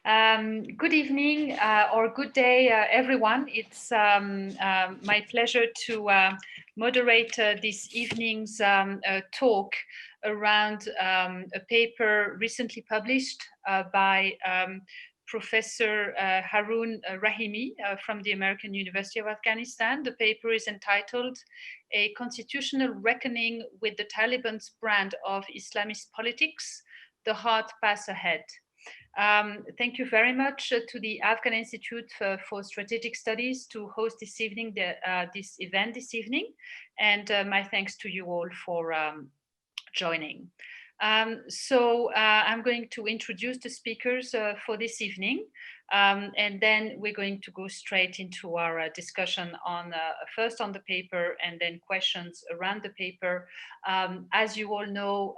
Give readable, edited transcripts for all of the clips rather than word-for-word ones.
Good evening or good day, everyone. It's my pleasure to moderate this evening's talk around a paper recently published by Professor Haroun Rahimi from the American University of Afghanistan. The paper is entitled "A Constitutional Reckoning with the Taliban's Brand of Islamist Politics, the Hard Path Ahead." Thank you very much to the Afghan Institute for Strategic Studies to host this evening, this event this evening, and my thanks to you all for joining. I'm going to introduce the speakers for this evening, and then we're going to go straight into our discussion on first on the paper and then questions around the paper. As you all know,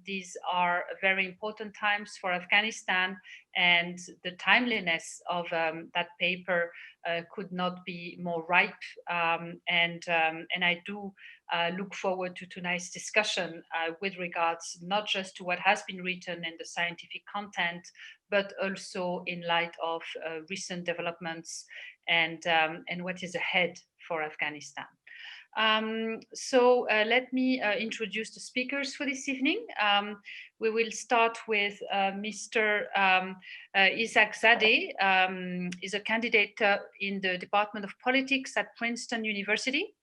these are very important times for Afghanistan, and the timeliness of that paper could not be more ripe. And I do look forward to tonight's discussion with regards not just to what has been written in the scientific content, but also in light of recent developments and what is ahead for Afghanistan. Let me introduce the speakers for this evening. We will start with Mr. Isaqzadeh. Is a candidate in the Department of Politics at Princeton University.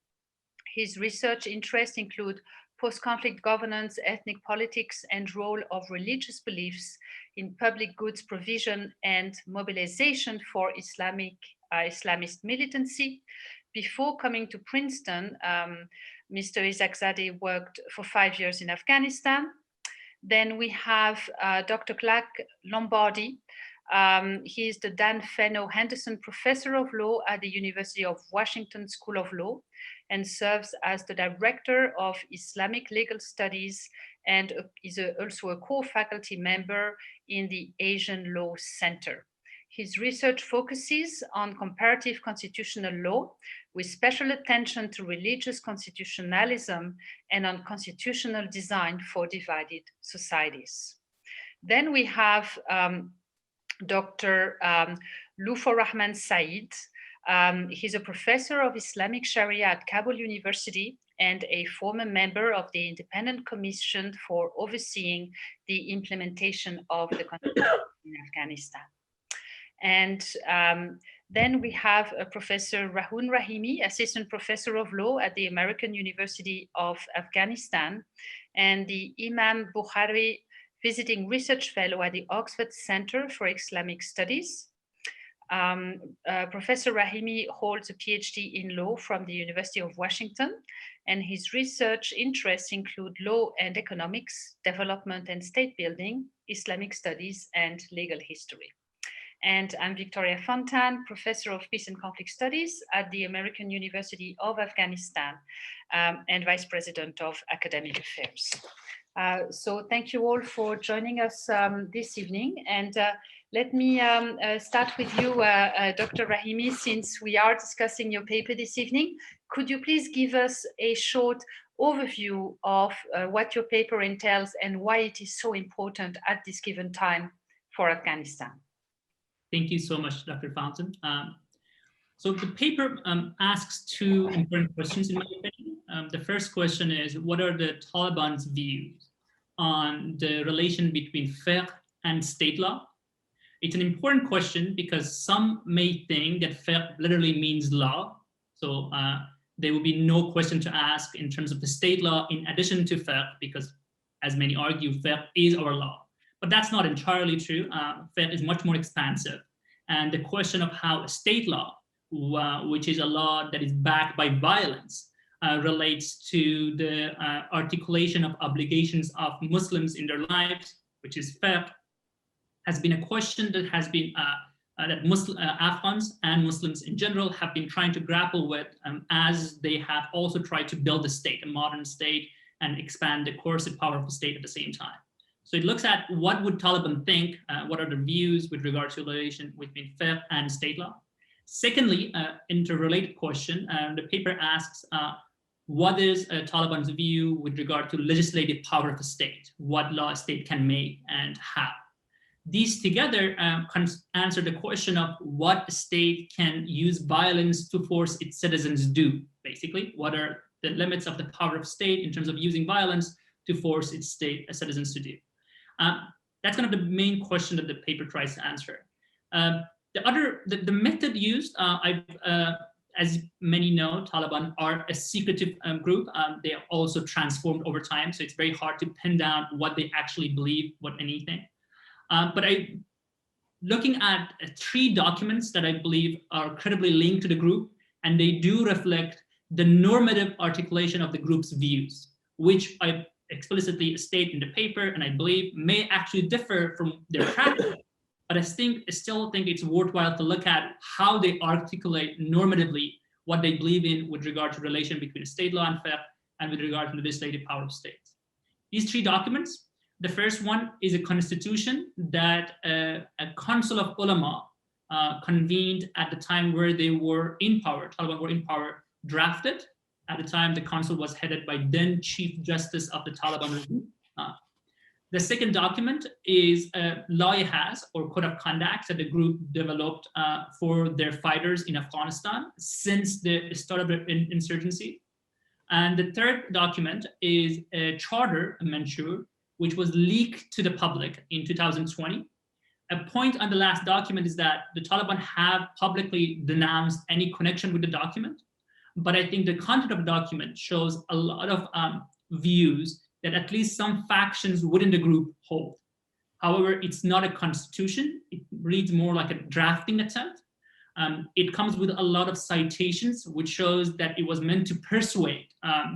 His research interests include post-conflict governance, ethnic politics, and role of religious beliefs in public goods provision and mobilization for Islamist militancy. Before coming to Princeton, Mr. Isaqzadeh worked for 5 years in Afghanistan. Then we have Dr. Clark Lombardi. He is the Dan Fenno Henderson Professor of Law at the University of Washington School of Law and serves as the Director of Islamic Legal Studies and is also a core faculty member in the Asian Law Center. His research focuses on comparative constitutional law with special attention to religious constitutionalism and on constitutional design for divided societies. Then we have Dr. Lutf-ur-Rehman Saeed. He's a professor of Islamic Sharia at Kabul University and a former member of the Independent Commission for overseeing the implementation of the Constitution in Afghanistan. And then we have Professor Haroun Rahimi, Assistant Professor of Law at the American University of Afghanistan, and the Imam Bukhari Visiting Research Fellow at the Oxford Center for Islamic Studies. Professor Rahimi holds a Ph.D. in law from the University of Washington, and his research interests include law and economics, development and state building, Islamic studies, and legal history. And I'm Victoria Fontan, Professor of Peace and Conflict Studies at the American University of Afghanistan, and Vice President of Academic Affairs. So thank you all for joining us this evening. And let me start with you, Dr. Rahimi, since we are discussing your paper this evening. Could you please give us a short overview of what your paper entails and why it is so important at this given time for Afghanistan? Thank you so much, Dr. Fontan. So the paper asks two important questions in my opinion. The first question is, what are the Taliban's views on the relation between fiqh and state law? It's an important question because some may think that fiqh literally means law. So there will be no question to ask in terms of the state law in addition to fiqh, because as many argue, fiqh is our law. But that's not entirely true. Fiqh is much more expansive. And the question of how a state law, which is a law that is backed by violence, relates to the articulation of obligations of Muslims in their lives, which is fiqh, has been a question that has been that Afghans and Muslims in general have been trying to grapple with as they have also tried to build a state, a modern state, and expand the coercive power of the state at the same time. So it looks at what would Taliban think, what are the views with regard to relation between fiqh and state law. Secondly, interrelated question, the paper asks, what is Taliban's view with regard to legislative power of the state, what law a state can make and how. these together answer the question of what a state can use violence to force its citizens to do, basically. What are the limits of the power of state in terms of using violence to force its citizens to do? That's kind of the main question that the paper tries to answer. The method used, as many know, Taliban are a secretive group. They are also transformed over time, so it's very hard to pin down what they actually believe, what anything. But looking at 3 documents that I believe are credibly linked to the group, and they do reflect the normative articulation of the group's views, which I explicitly state in the paper, and I believe may actually differ from their practice. But I still think it's worthwhile to look at how they articulate normatively what they believe in with regard to relation between state law and fiqh, and with regard to the legislative power of states. These 3 documents, the first one is a constitution that a council of ulama convened at the time where they were in power, Taliban were in power, drafted. At the time, the council was headed by then Chief Justice of the Taliban regime. The second document is law-e-haz, or code of conduct, that the group developed for their fighters in Afghanistan since the start of the insurgency. And the third document is a charter, a Manshur, which was leaked to the public in 2020. A point on the last document is that the Taliban have publicly denounced any connection with the document, but I think the content of the document shows a lot of views that at least some factions within the group hold. However, it's not a constitution. It reads more like a drafting attempt. It comes with a lot of citations, which shows that it was meant to persuade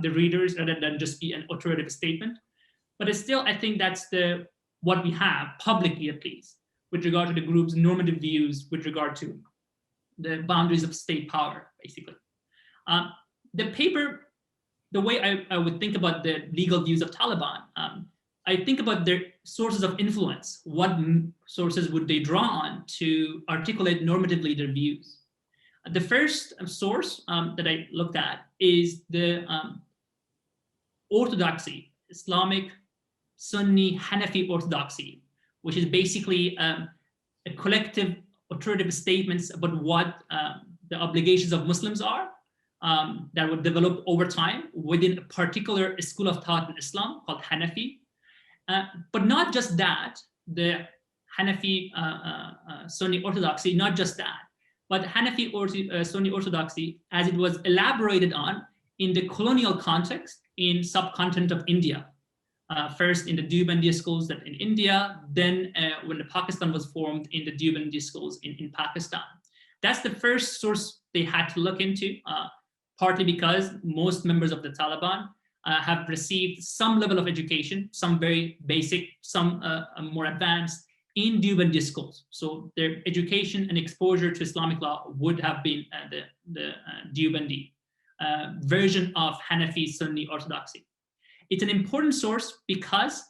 the readers rather than just be an authoritative statement. But it's still, I think that's what we have, publicly at least, with regard to the group's normative views with regard to the boundaries of state power, basically. The paper, the way I would think about the legal views of Taliban, I think about their sources of influence. What sources would they draw on to articulate normatively their views? The first source that I looked at is the orthodoxy, Islamic, Sunni, Hanafi orthodoxy, which is basically a collective authoritative statements about what the obligations of Muslims are, that would develop over time within a particular school of thought in Islam called Hanafi. But not just that, the Hanafi Sunni orthodoxy, not just that, but Hanafi Sunni orthodoxy as it was elaborated on in the colonial context in subcontinent of India. First in the Deobandi schools in India, then when Pakistan was formed in the Deobandi schools in Pakistan. That's the first source they had to look into, partly because most members of the Taliban have received some level of education, some very basic, some more advanced in Deobandi schools. So their education and exposure to Islamic law would have been the Deobandi version of Hanafi Sunni orthodoxy. It's an important source because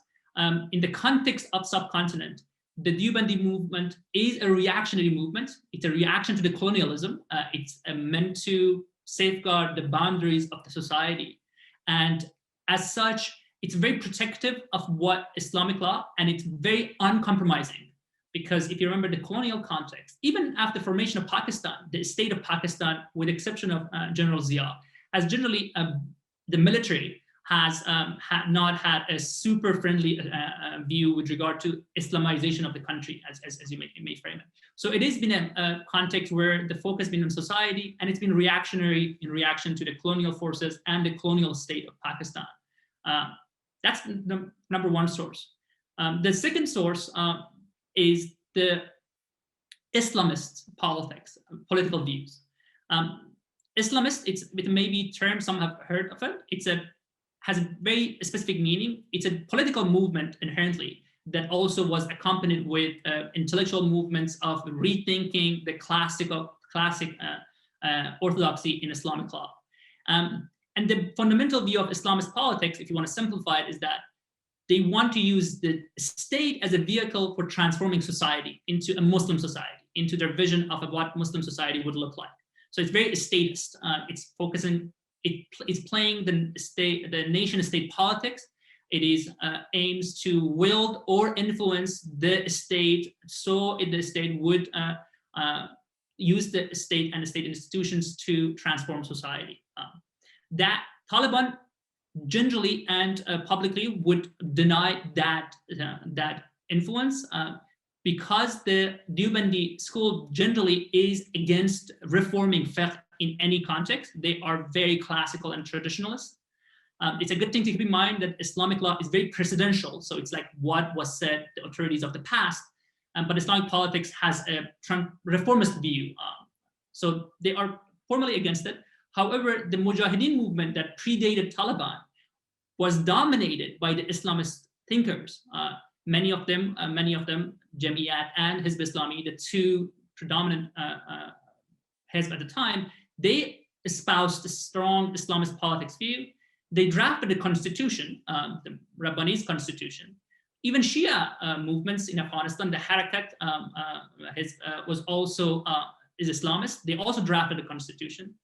in the context of subcontinent, the Deobandi movement is a reactionary movement. It's a reaction to the colonialism. It's meant to safeguard the boundaries of the society. And as such, it's very protective of what Islamic law, and it's very uncompromising. Because if you remember the colonial context, even after the formation of Pakistan, the state of Pakistan, with the exception of General Zia, has generally, the military has not had a super friendly view with regard to Islamization of the country, as you may frame it. So it has been a context where the focus has been on society, and it's been reactionary in reaction to the colonial forces and the colonial state of Pakistan. That's the number one source. The second source is the Islamist political views. Islamist, it may be term, some have heard of it. Has a very specific meaning. It's a political movement inherently that also was accompanied with intellectual movements of rethinking the classic orthodoxy in Islamic law. And the fundamental view of Islamist politics, if you want to simplify it, is that they want to use the state as a vehicle for transforming society into a Muslim society, into their vision of what Muslim society would look like. So it's very statist. It's focusing. It's playing the nation-state politics It is aims to wield or influence the state, so the state would use the state and the state institutions to transform society. That Taliban generally and publicly would deny that that influence because the Deobandi school generally is against reforming fiqh in any context. They are very classical and traditionalist. It's a good thing to keep in mind that Islamic law is very precedential. So it's like what was said, the authorities of the past. But Islamic politics has a reformist view. So they are formally against it. However, the Mujahideen movement that predated Taliban was dominated by the Islamist thinkers. Many of them, Jamiat and Hizb Islami, the two predominant heads at the time, they espoused a strong Islamist politics view. They drafted the constitution, the Rabbani's constitution. Even Shia movements in Afghanistan, the Harakat was also is Islamist. They also drafted the constitution.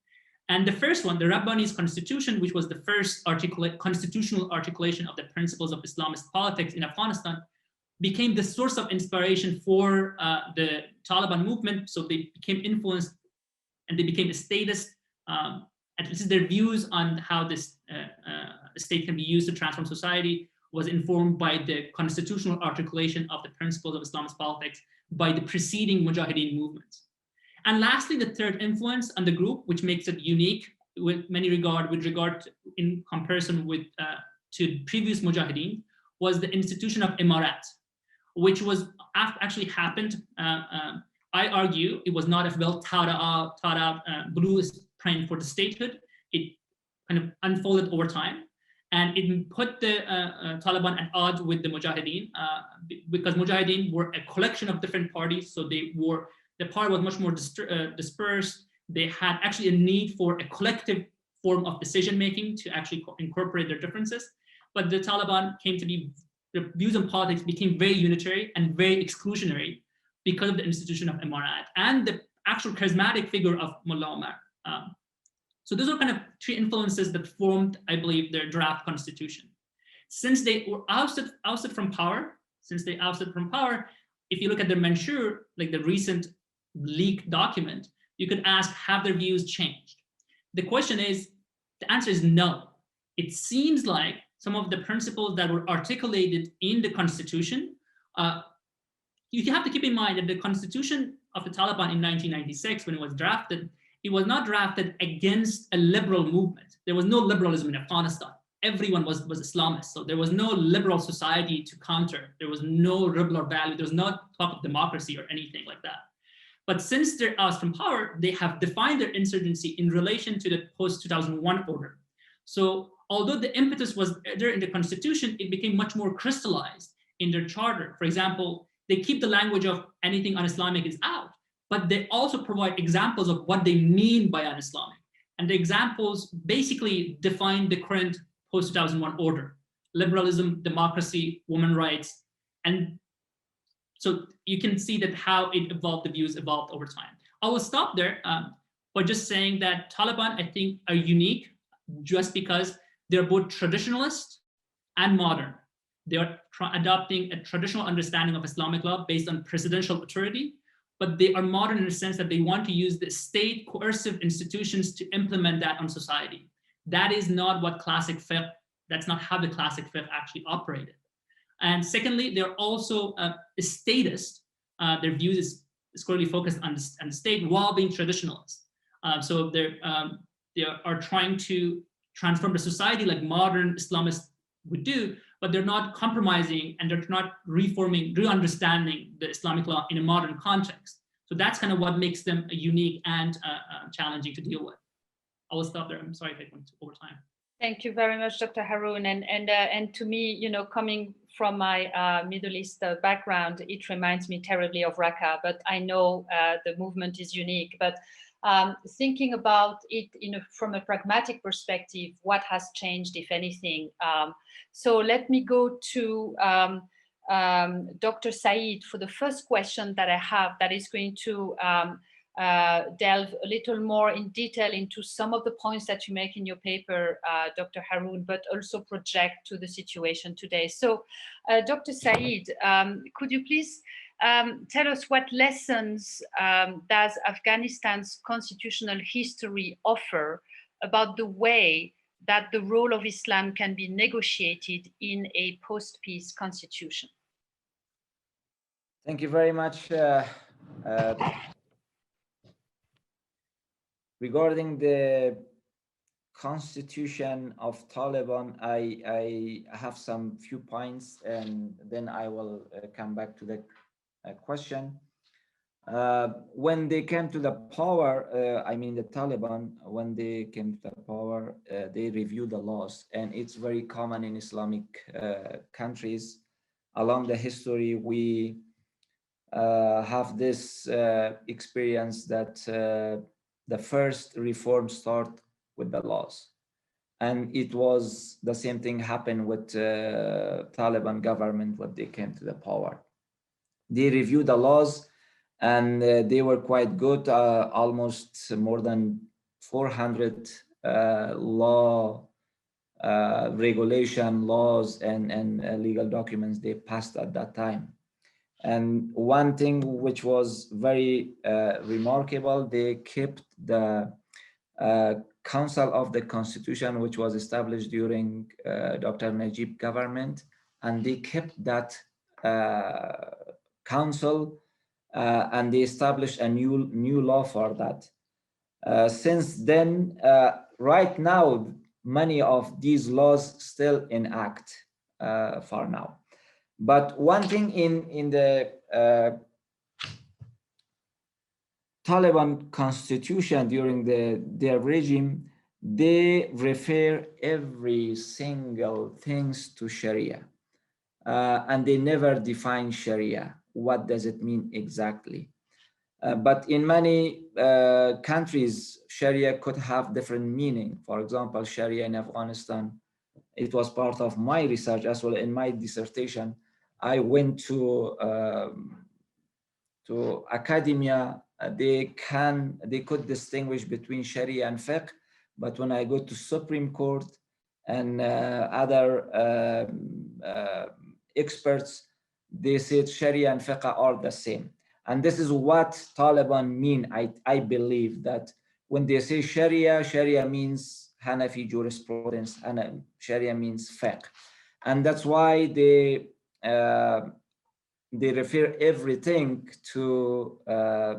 And the first one, the Rabbani's constitution, which was the first constitutional articulation of the principles of Islamist politics in Afghanistan, became the source of inspiration for the Taliban movement. So they became influenced and they became a statist. At least their views on how this state can be used to transform society was informed by the constitutional articulation of the principles of Islamist politics by the preceding Mujahideen movements. And lastly, the third influence on the group, which makes it unique with regard to, in comparison with to previous Mujahideen, was the institution of Imarat, which was actually happened. I argue it was not a well thought out blueprint for the statehood. It kind of unfolded over time, and it put the Taliban at odds with the Mujahideen because Mujahideen were a collection of different parties, so the party was much more dispersed. They had actually a need for a collective form of decision making to actually incorporate their differences. But the Taliban came to be, their views on politics became very unitary and very exclusionary because of the institution of Imarat and the actual charismatic figure of Mullah Omar. So those are kind of three influences that formed, I believe, their draft constitution. Since they were ousted from power, if you look at their Manshur, like the recent leaked document, you could ask, have their views changed? The question is, the answer is no. It seems like some of the principles that were articulated in the constitution, you have to keep in mind that the constitution of the Taliban in 1996, when it was drafted, it was not drafted against a liberal movement. There was no liberalism in Afghanistan. Everyone was Islamist. So there was no liberal society to counter. There was no liberal value. There was no talk of democracy or anything like that. But since they're ousted from power, they have defined their insurgency in relation to the post-2001 order. So although the impetus was there in the constitution, it became much more crystallized in their charter. For example, they keep the language of anything un-Islamic is out, but they also provide examples of what they mean by un-Islamic. And the examples basically define the current post-2001 order: liberalism, democracy, women's rights. And so you can see that how it evolved, the views evolved over time. I will stop there by just saying that Taliban, I think, are unique just because they're both traditionalist and modern. They are adopting a traditional understanding of Islamic law based on presidential authority, but they are modern in the sense that they want to use the state coercive institutions to implement that on society. That is not what classic fiqh, that's not how the classic fiqh actually operated. And secondly, they're also statist. Their views is squarely focused on the state while being traditionalist. So they are trying to transform the society like modern Islamists would do, but they're not compromising and they're not re-understanding the Islamic law in a modern context. So that's kind of what makes them unique and challenging to deal with. I will stop there. I'm sorry if I went over time. Thank you very much, Dr. Haroun. And to me, you know, coming from my Middle East background, it reminds me terribly of Raqqa, but I know the movement is unique. But thinking about it from a pragmatic perspective, what has changed, if anything? So let me go to Dr. Saeed for the first question that I have that is going to delve a little more in detail into some of the points that you make in your paper, Dr. Haroun, but also project to the situation today. So, Dr. Saeed, could you please tell us what lessons does Afghanistan's constitutional history offer about the way that the role of Islam can be negotiated in a post-peace constitution? Thank you very much. Regarding the constitution of Taliban, I have some few points, and then I will come back to the question. When they came to the power, I mean the Taliban, when they came to the power, they reviewed the laws, and it's very common in Islamic countries. Along the history, we have this experience that the first reform start with the laws. And it was the same thing happened with Taliban government when they came to the power. They reviewed the laws, and they were quite good, almost more than 400 law, regulation laws and legal documents they passed at that time. And one thing which was very remarkable, they kept the Council of the Constitution, which was established during Dr. Najib government, and they kept that council, and they established a new law for that. Since then, right now, many of these laws still in act for now. But one thing in the Taliban constitution during their regime, they refer every single things to Sharia, and they never define Sharia. What does it mean exactly? But in many countries, Sharia could have different meaning. For example, Sharia in Afghanistan, it was part of my research as well. In my dissertation, I went to academia. They could distinguish between Sharia and fiqh, but when I go to Supreme Court and other experts, they said Sharia and fiqh are the same. And this is what Taliban mean. I believe that when they say Sharia, Sharia means Hanafi jurisprudence, and Sharia means fiqh. And that's why they refer everything to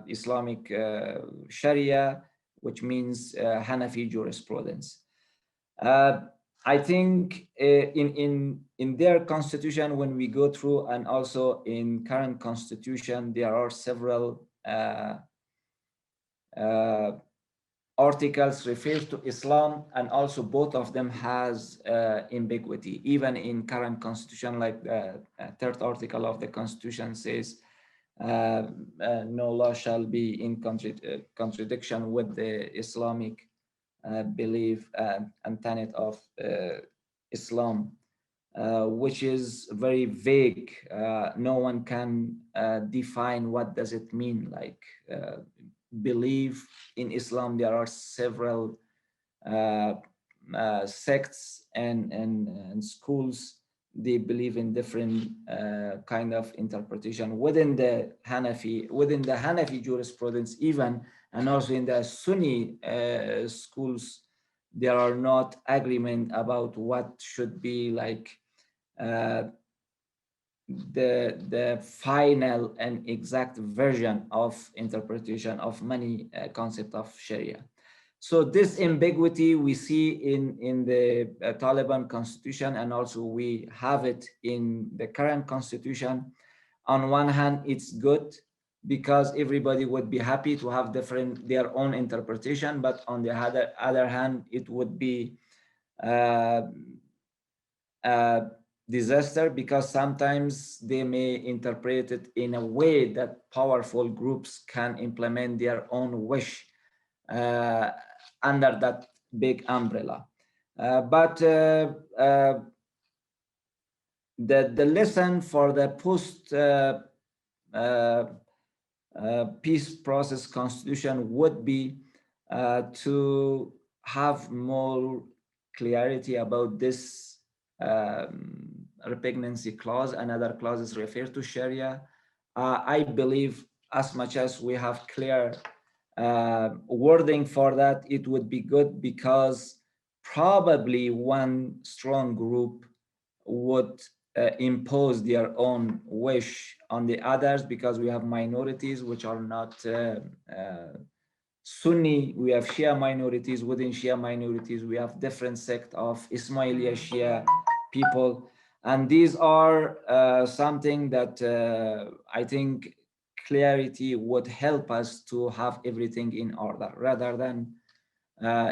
Islamic Sharia, which means Hanafi jurisprudence. I think in their constitution, when we go through, and also in current constitution, there are several articles refer to Islam, and also both of them has ambiguity. Even in current constitution, like the third article of the constitution says, no law shall be in contradiction with the Islamic belief and tenet of Islam, which is very vague. No one can define what does it mean, like believe in Islam. There are several sects and schools. They believe in different kind of interpretation within the Hanafi jurisprudence even, and also in the Sunni schools. There are not agreement about what should be like the final and exact version of interpretation of many concept of Sharia. So this ambiguity we see in the Taliban constitution, and also we have it in the current constitution. On one hand, it's good because everybody would be happy to have their own interpretation, but on the other hand, it would be disaster, because sometimes they may interpret it in a way that powerful groups can implement their own wish under that big umbrella. But the lesson for the peace process constitution would be to have more clarity about this repugnancy clause and other clauses refer to Sharia. I believe as much as we have clear wording for that, it would be good, because probably one strong group would impose their own wish on the others, because we have minorities which are not Sunni, we have Shia minorities. Within Shia minorities, we have different sect of Ismailia Shia people. And these are something that I think clarity would help us to have everything in order, rather than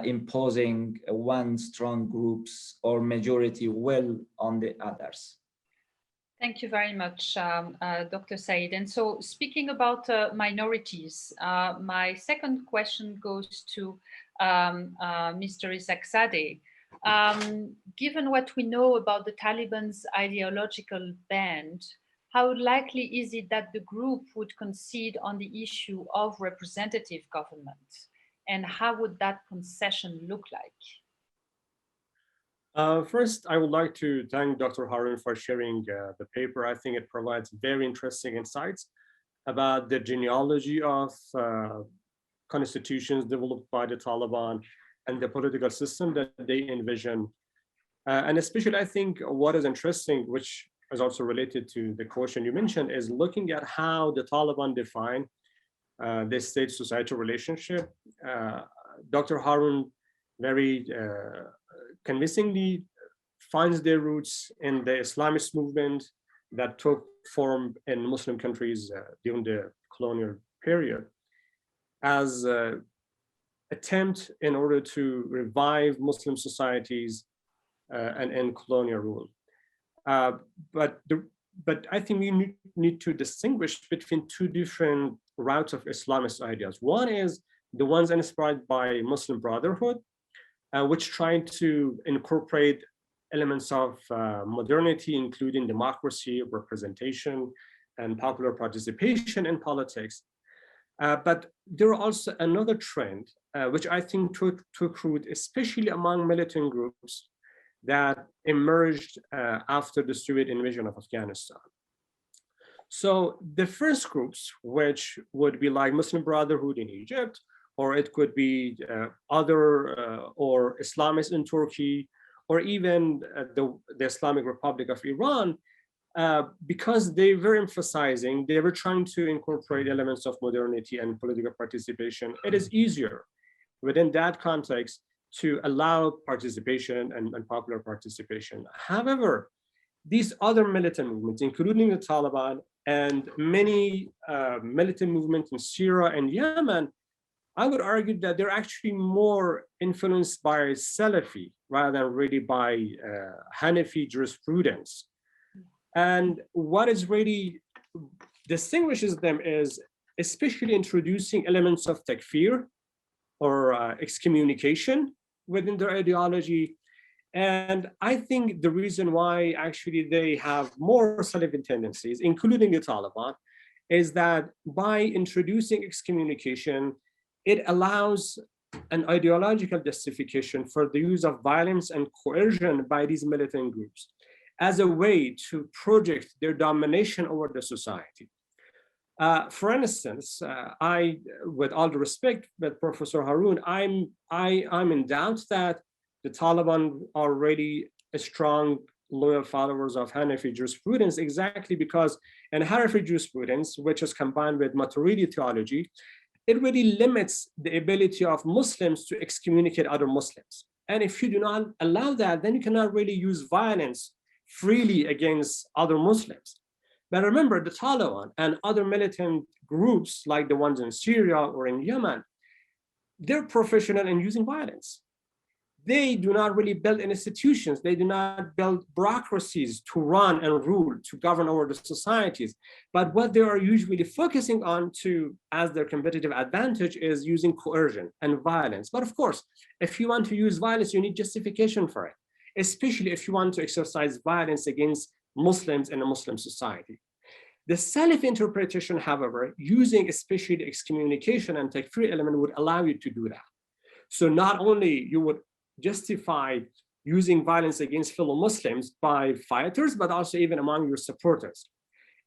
imposing one strong groups or majority will on the others. Thank you very much, Dr. Saeed. And so speaking about minorities, my second question goes to Mr. Isaqzadeh. Given what we know about the Taliban's ideological band, how likely is it that the group would concede on the issue of representative government? And how would that concession look like? First, I would like to thank Dr. Haroun for sharing the paper. I think it provides very interesting insights about the genealogy of constitutions developed by the Taliban and the political system that they envision. And especially, I think what is interesting, which is also related to the question you mentioned, is looking at how the Taliban define the state-society relationship. Dr. Haroun very convincingly finds their roots in the Islamist movement that took form in Muslim countries during the colonial period as an attempt in order to revive Muslim societies and end colonial rule. But I think we need to distinguish between two different routes of Islamist ideas. One is the ones inspired by Muslim Brotherhood, which trying to incorporate elements of modernity, including democracy, representation, and popular participation in politics. But there are also another trend, which I think took root, especially among militant groups that emerged after the Soviet invasion of Afghanistan. So the first groups, which would be like Muslim Brotherhood in Egypt, or it could be other or Islamists in Turkey, or even the Islamic Republic of Iran, because they were emphasizing, they were trying to incorporate elements of modernity and political participation. It is easier within that context to allow participation and popular participation. However, these other militant movements, including the Taliban and many militant movements in Syria and Yemen, I would argue that they're actually more influenced by Salafi rather than really by Hanafi jurisprudence. And what is really distinguishes them is especially introducing elements of takfir or excommunication within their ideology. And I think the reason why actually they have more Salafi tendencies, including the Taliban, is that by introducing excommunication, it allows an ideological justification for the use of violence and coercion by these militant groups as a way to project their domination over the society. For instance, I, with all the respect, but Professor Haroun, I'm in doubt that the Taliban are really a strong, loyal followers of Hanafi jurisprudence, exactly because in Hanafi jurisprudence, which is combined with Maturidi theology, it really limits the ability of Muslims to excommunicate other Muslims. And if you do not allow that, then you cannot really use violence freely against other Muslims. But remember, the Taliban and other militant groups like the ones in Syria or in Yemen, they're professional in using violence. They do not really build institutions. They do not build bureaucracies to run and rule, to govern over the societies. But what they are usually focusing on to, as their competitive advantage, is using coercion and violence. But of course, if you want to use violence, you need justification for it, especially if you want to exercise violence against Muslims in a Muslim society. The self-interpretation, however, using especially excommunication and takfir element would allow you to do that. So not only you would justify using violence against fellow Muslims by fighters, but also even among your supporters.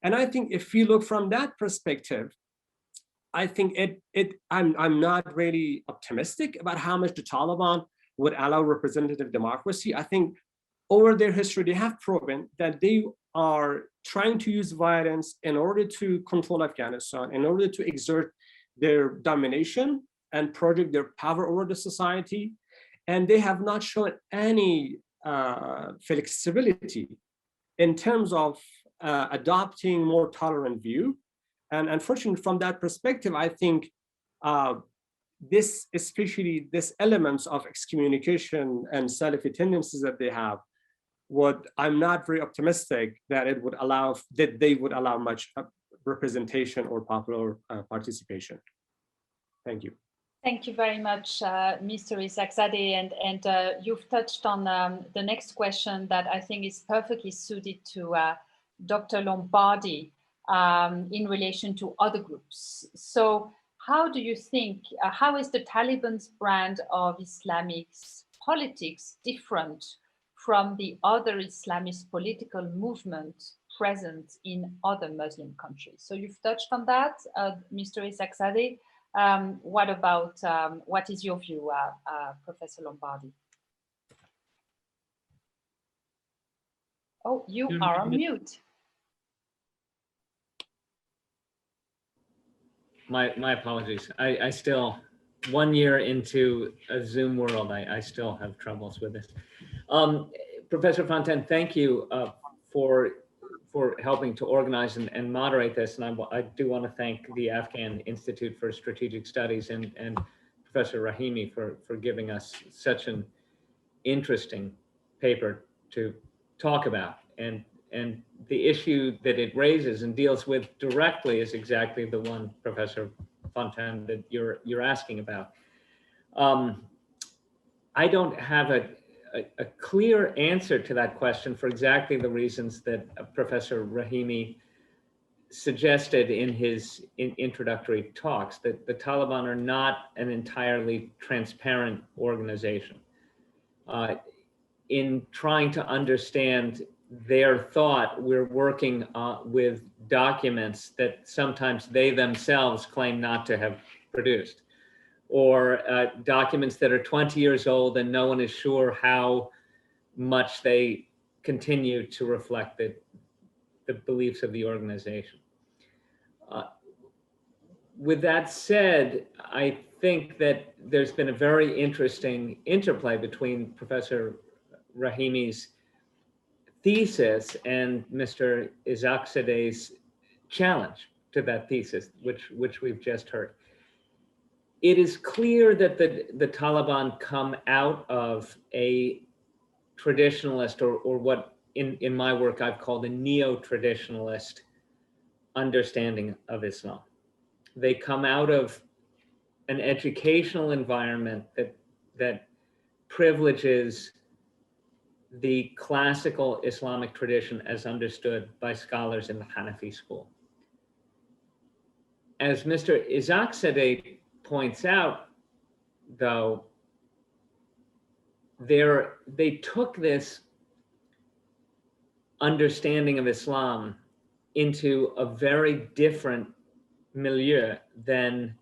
And I think if you look from that perspective, I think I'm not really optimistic about how much the Taliban would allow representative democracy. I think over their history, they have proven that they are trying to use violence in order to control Afghanistan, in order to exert their domination and project their power over the society. And they have not shown any flexibility in terms of adopting more tolerant view. And unfortunately, from that perspective, I think especially this elements of excommunication and Salafi tendencies that they have, I'm not very optimistic that they would allow much representation or popular participation. Thank you. Thank you very much, Mr. Isaqzadeh. And you've touched on the next question that I think is perfectly suited to Dr. Lombardi in relation to other groups. So how do you think, how is the Taliban's brand of Islamic politics different from the other Islamist political movement present in other Muslim countries? So you've touched on that, Mr. Isaqzadeh. What is your view, Professor Lombardi? Oh, you are on mute. My apologies. I still, 1 year into a Zoom world, I still have troubles with this. Professor Fontan, thank you for helping to organize and moderate this. And I do want to thank the Afghan Institute for Strategic Studies and Professor Rahimi for giving us such an interesting paper to talk about. And the issue that it raises and deals with directly is exactly the one, Professor Fontan, that you're asking about. I don't have a clear answer to that question for exactly the reasons that Professor Rahimi suggested in his introductory talks, that the Taliban are not an entirely transparent organization. In trying to understand their thought, we're working with documents that sometimes they themselves claim not to have produced, or documents that are 20 years old and no one is sure how much they continue to reflect the beliefs of the organization. With that said, I think that there's been a very interesting interplay between Professor Rahimi's thesis and Mr. Isaqzadeh's challenge to that thesis, which we've just heard. It is clear that the Taliban come out of a traditionalist, or what in my work I've called a neo-traditionalist understanding of Islam. They come out of an educational environment that privileges the classical Islamic tradition as understood by scholars in the Hanafi school. As Mr. Isaqzadeh points out, though, they took this understanding of Islam into a very different milieu than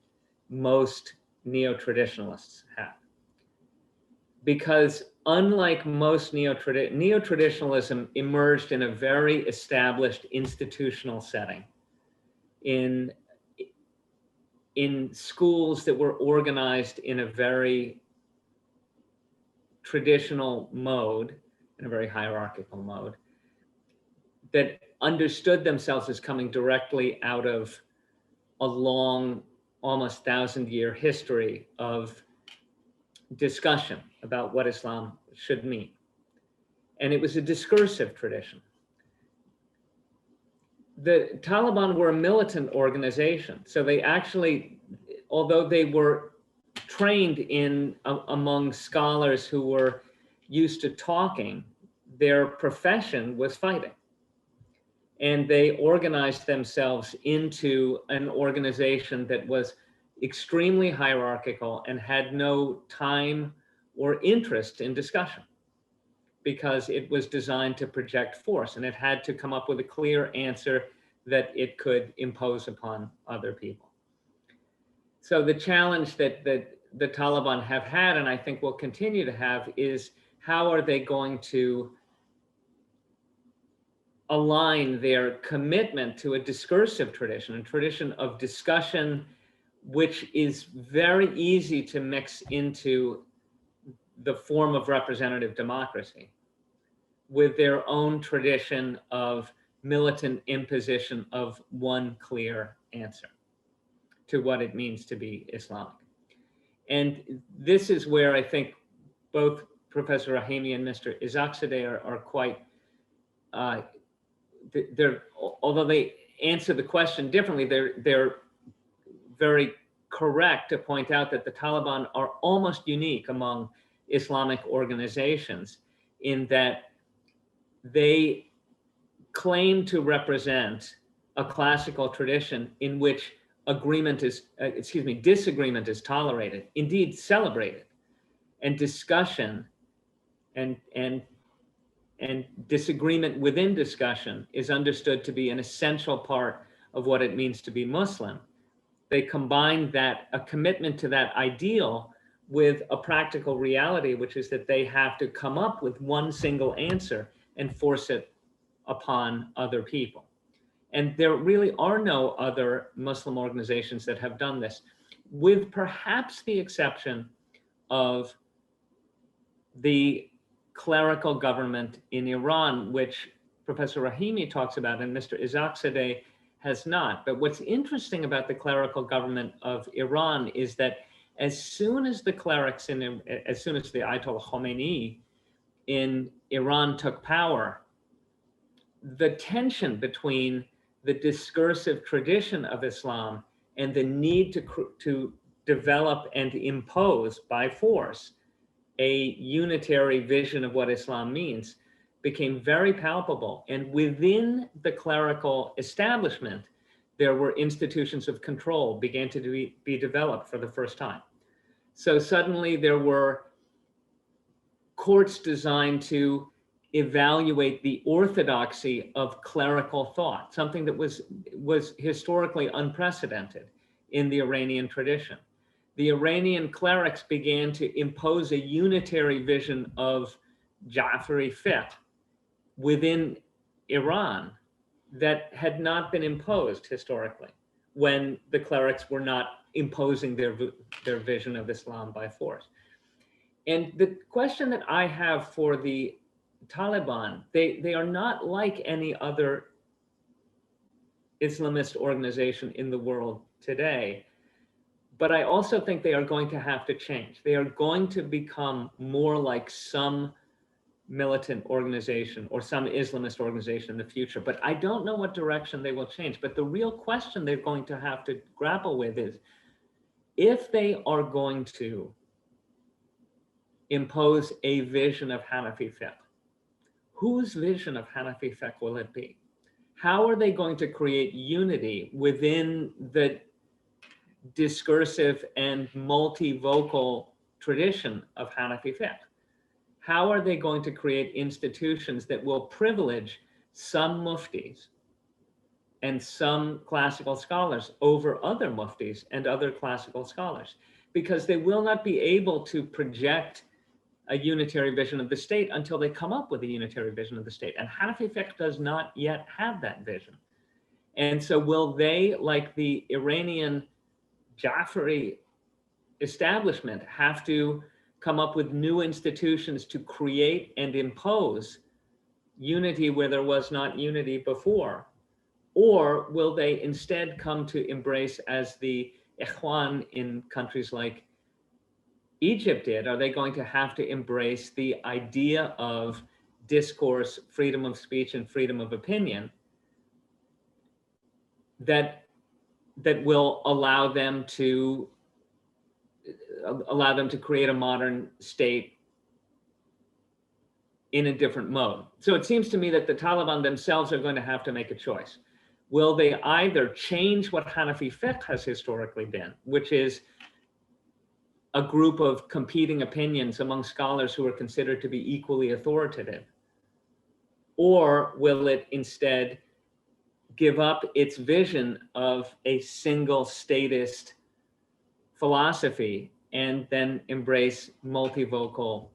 most neo-traditionalists have. Because unlike most neo-traditionalism emerged in a very established institutional setting, in schools that were organized in a very traditional mode, in a very hierarchical mode, that understood themselves as coming directly out of a long, almost 1,000-year history of discussion about what Islam should mean. And it was a discursive tradition. The Taliban were a militant organization. So they actually, although they were trained among scholars who were used to talking, their profession was fighting. and they organized themselves into an organization that was extremely hierarchical and had no time or interest in discussion, because it was designed to project force, and it had to come up with a clear answer that it could impose upon other people. So the challenge that the Taliban have had, and I think will continue to have, is how are they going to align their commitment to a discursive tradition, a tradition of discussion, which is very easy to mix into the form of representative democracy, with their own tradition of militant imposition of one clear answer to what it means to be Islamic. And this is where I think both Professor Rahimi and Mr. Isaqzadeh are quite, although they answer the question differently, they're very correct to point out that the Taliban are almost unique among Islamic organizations in that they claim to represent a classical tradition in which disagreement is tolerated, indeed celebrated, and discussion and disagreement within discussion is understood to be an essential part of what it means to be Muslim. They combine that, a commitment to that ideal, with a practical reality, which is that they have to come up with one single answer and force it upon other people. And there really are no other Muslim organizations that have done this, with perhaps the exception of the clerical government in Iran, which Professor Rahimi talks about and Mr. Isaqzadeh has not. But what's interesting about the clerical government of Iran is that as soon as the clerics as soon as the Ayatollah Khomeini in Iran took power, the tension between the discursive tradition of Islam and the need to develop and impose by force a unitary vision of what Islam means became very palpable. And within the clerical establishment, there were institutions of control began to be developed for the first time. So suddenly there were courts designed to evaluate the orthodoxy of clerical thought, something that was historically unprecedented in the Iranian tradition. The Iranian clerics began to impose a unitary vision of Ja'fari fiqh within Iran that had not been imposed historically, when the clerics were not imposing their vision of Islam by force. And the question that I have for the Taliban, they are not like any other Islamist organization in the world today, but I also think they are going to have to change. They are going to become more like some militant organization or some Islamist organization in the future, but I don't know what direction they will change. But the real question they're going to have to grapple with is, if they are going to impose a vision of Hanafi fiqh, whose vision of Hanafi fiqh will it be? How are they going to create unity within the discursive and multivocal tradition of Hanafi fiqh? How are they going to create institutions that will privilege some muftis and some classical scholars over other muftis and other classical scholars? Because they will not be able to project a unitary vision of the state until they come up with a unitary vision of the state. And Hanafi fiqh does not yet have that vision. And so will they, like the Iranian Ja'fari establishment, have to come up with new institutions to create and impose unity where there was not unity before? Or will they instead come to embrace, as the Ikhwan in countries like Egypt did, are they going to have to embrace the idea of discourse, freedom of speech, and freedom of opinion that will allow them to create a modern state in a different mode. So it seems to me that the Taliban themselves are going to have to make a choice. Will they either change what Hanafi fiqh has historically been, which is a group of competing opinions among scholars who are considered to be equally authoritative, or will it instead give up its vision of a single statist philosophy and then embrace multivocal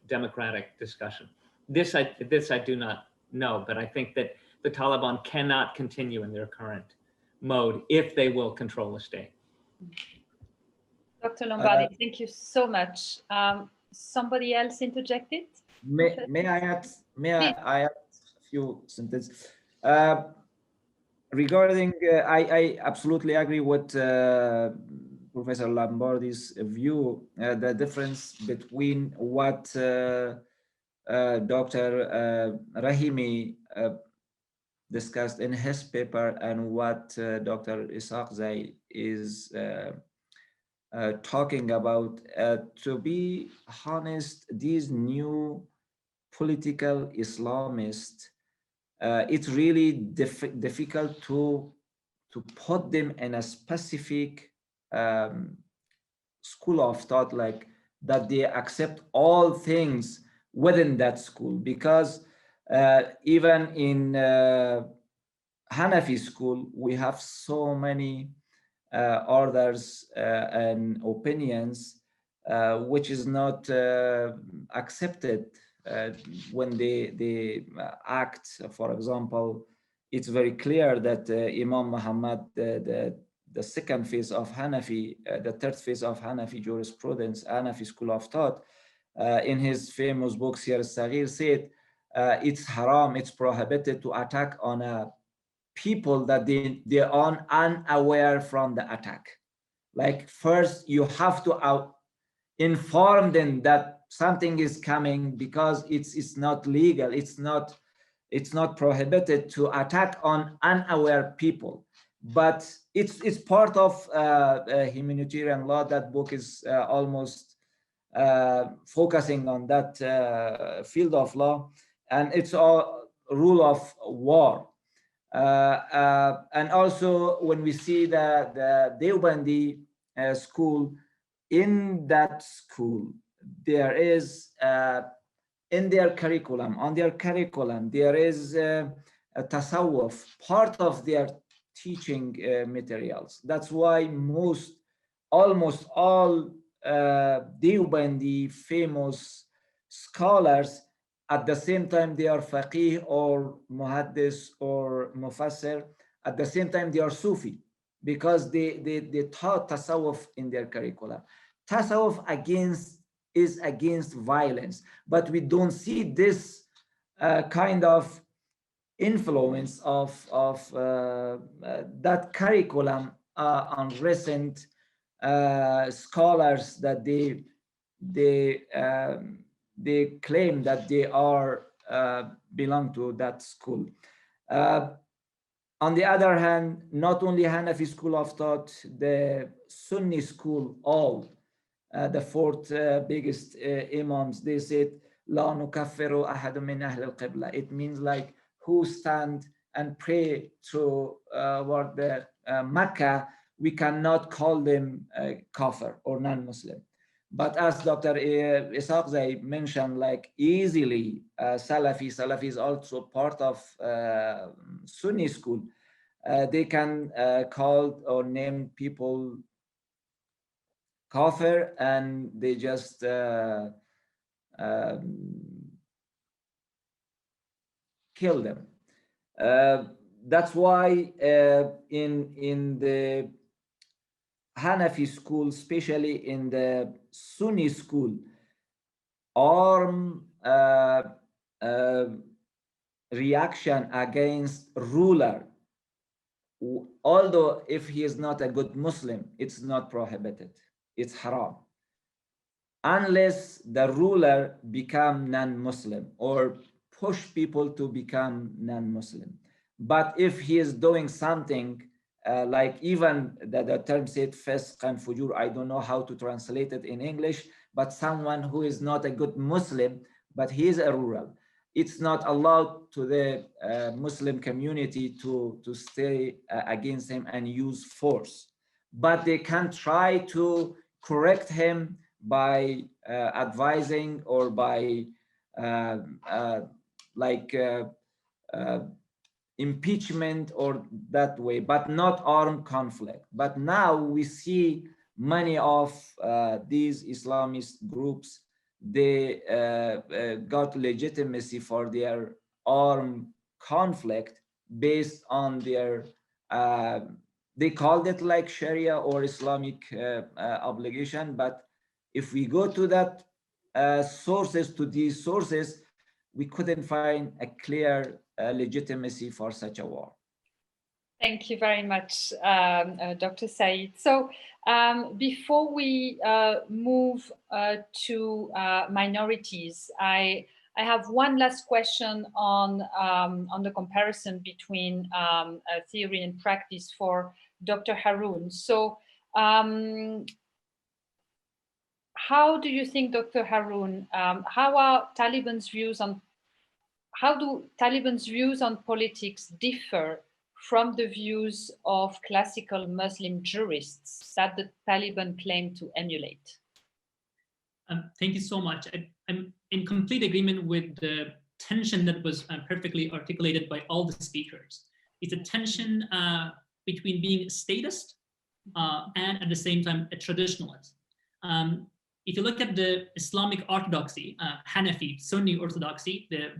democratic discussion? This I do not know, but I think that the Taliban cannot continue in their current mode if they will control the state. Dr. Lombardi, thank you so much. Somebody else interjected? May I add a few sentences? Regarding, I absolutely agree with Professor Lombardi's view, the difference between what Dr. Rahimi discussed in his paper and what Dr. Isaqzadeh is talking about. To be honest, these new political Islamists, it's really difficult to put them in a specific school of thought, like that they accept all things within that school, because even in Hanafi school, we have so many orders and opinions which is not accepted when they act. For example, it's very clear that Imam Muhammad, the second phase of Hanafi, the third phase of Hanafi jurisprudence, Hanafi school of thought, in his famous book Siyar al-Saghir, said it's haram, it's prohibited to attack on a people that they are unaware from the attack. Like, first you have to inform them that something is coming, because it's not legal, it's not prohibited to attack on unaware people. But it's part of humanitarian law. That book is almost focusing on that field of law, and it's all rule of war. And also when we see the Deobandi school, in that school there is in their curriculum, there is a tasawwuf, part of their teaching materials. That's why almost all Deobandi famous scholars, at the same time they are faqih or muhaddis or mufassir, at the same time they are Sufi, because they taught tasawwuf in their curriculum. Tasawwuf is against violence, but we don't see this kind of influence of that curriculum on recent scholars that they claim that they are belong to that school. On the other hand, not only Hanafi school of thought, the Sunni school, all the fourth biggest imams, they said la nukaffiru ahadun min ahl al-qibla. It means like who stand and pray toward the Mecca, we cannot call them kafir or non-Muslim. But as Dr. Isaqzadeh mentioned, like easily, Salafi is also part of Sunni school. They can call or name people kafir, and they just kill them. That's why in the Hanafi school, especially in the Sunni school, armed reaction against ruler, although if he is not a good Muslim, it's not prohibited, it's haram, unless the ruler become non-Muslim or push people to become non-Muslim. But if he is doing something like even the term said fisq and fujur, I don't know how to translate it in English, but someone who is not a good Muslim, but he is a rural. It's not allowed to the Muslim community to stay against him and use force. But they can try to correct him by advising or by impeachment or that way, but not armed conflict. But now we see many of these Islamist groups, they got legitimacy for their armed conflict based on their, they called it like Sharia or Islamic obligation. But if we go to that sources, to these sources, we couldn't find a clear legitimacy for such a war. Thank you very much, Dr. Saeed. So before we move to minorities, I have one last question on the comparison between theory and practice for Dr. Haroun. So how do you think, Dr. Haroun, how do Taliban's views on politics differ from the views of classical Muslim jurists that the Taliban claim to emulate? Thank you so much. I'm in complete agreement with the tension that was perfectly articulated by all the speakers. It's a tension between being a statist and at the same time a traditionalist. If you look at the Islamic orthodoxy, Hanafi, Sunni orthodoxy, the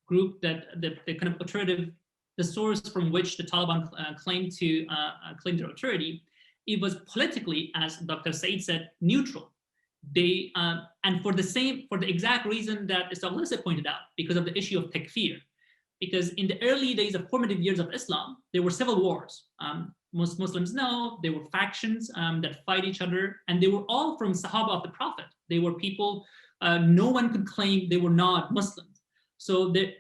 group that the kind of authoritative, the source from which the Taliban claim their authority, it was politically, as Dr. Saeed said, neutral. They and for the exact reason that Isaqzadeh pointed out, because of the issue of takfir. Because in the early days of formative years of Islam, there were civil wars. Most Muslims know there were factions that fight each other, and they were all from Sahaba of the Prophet. They were people, no one could claim they were not Muslims. So the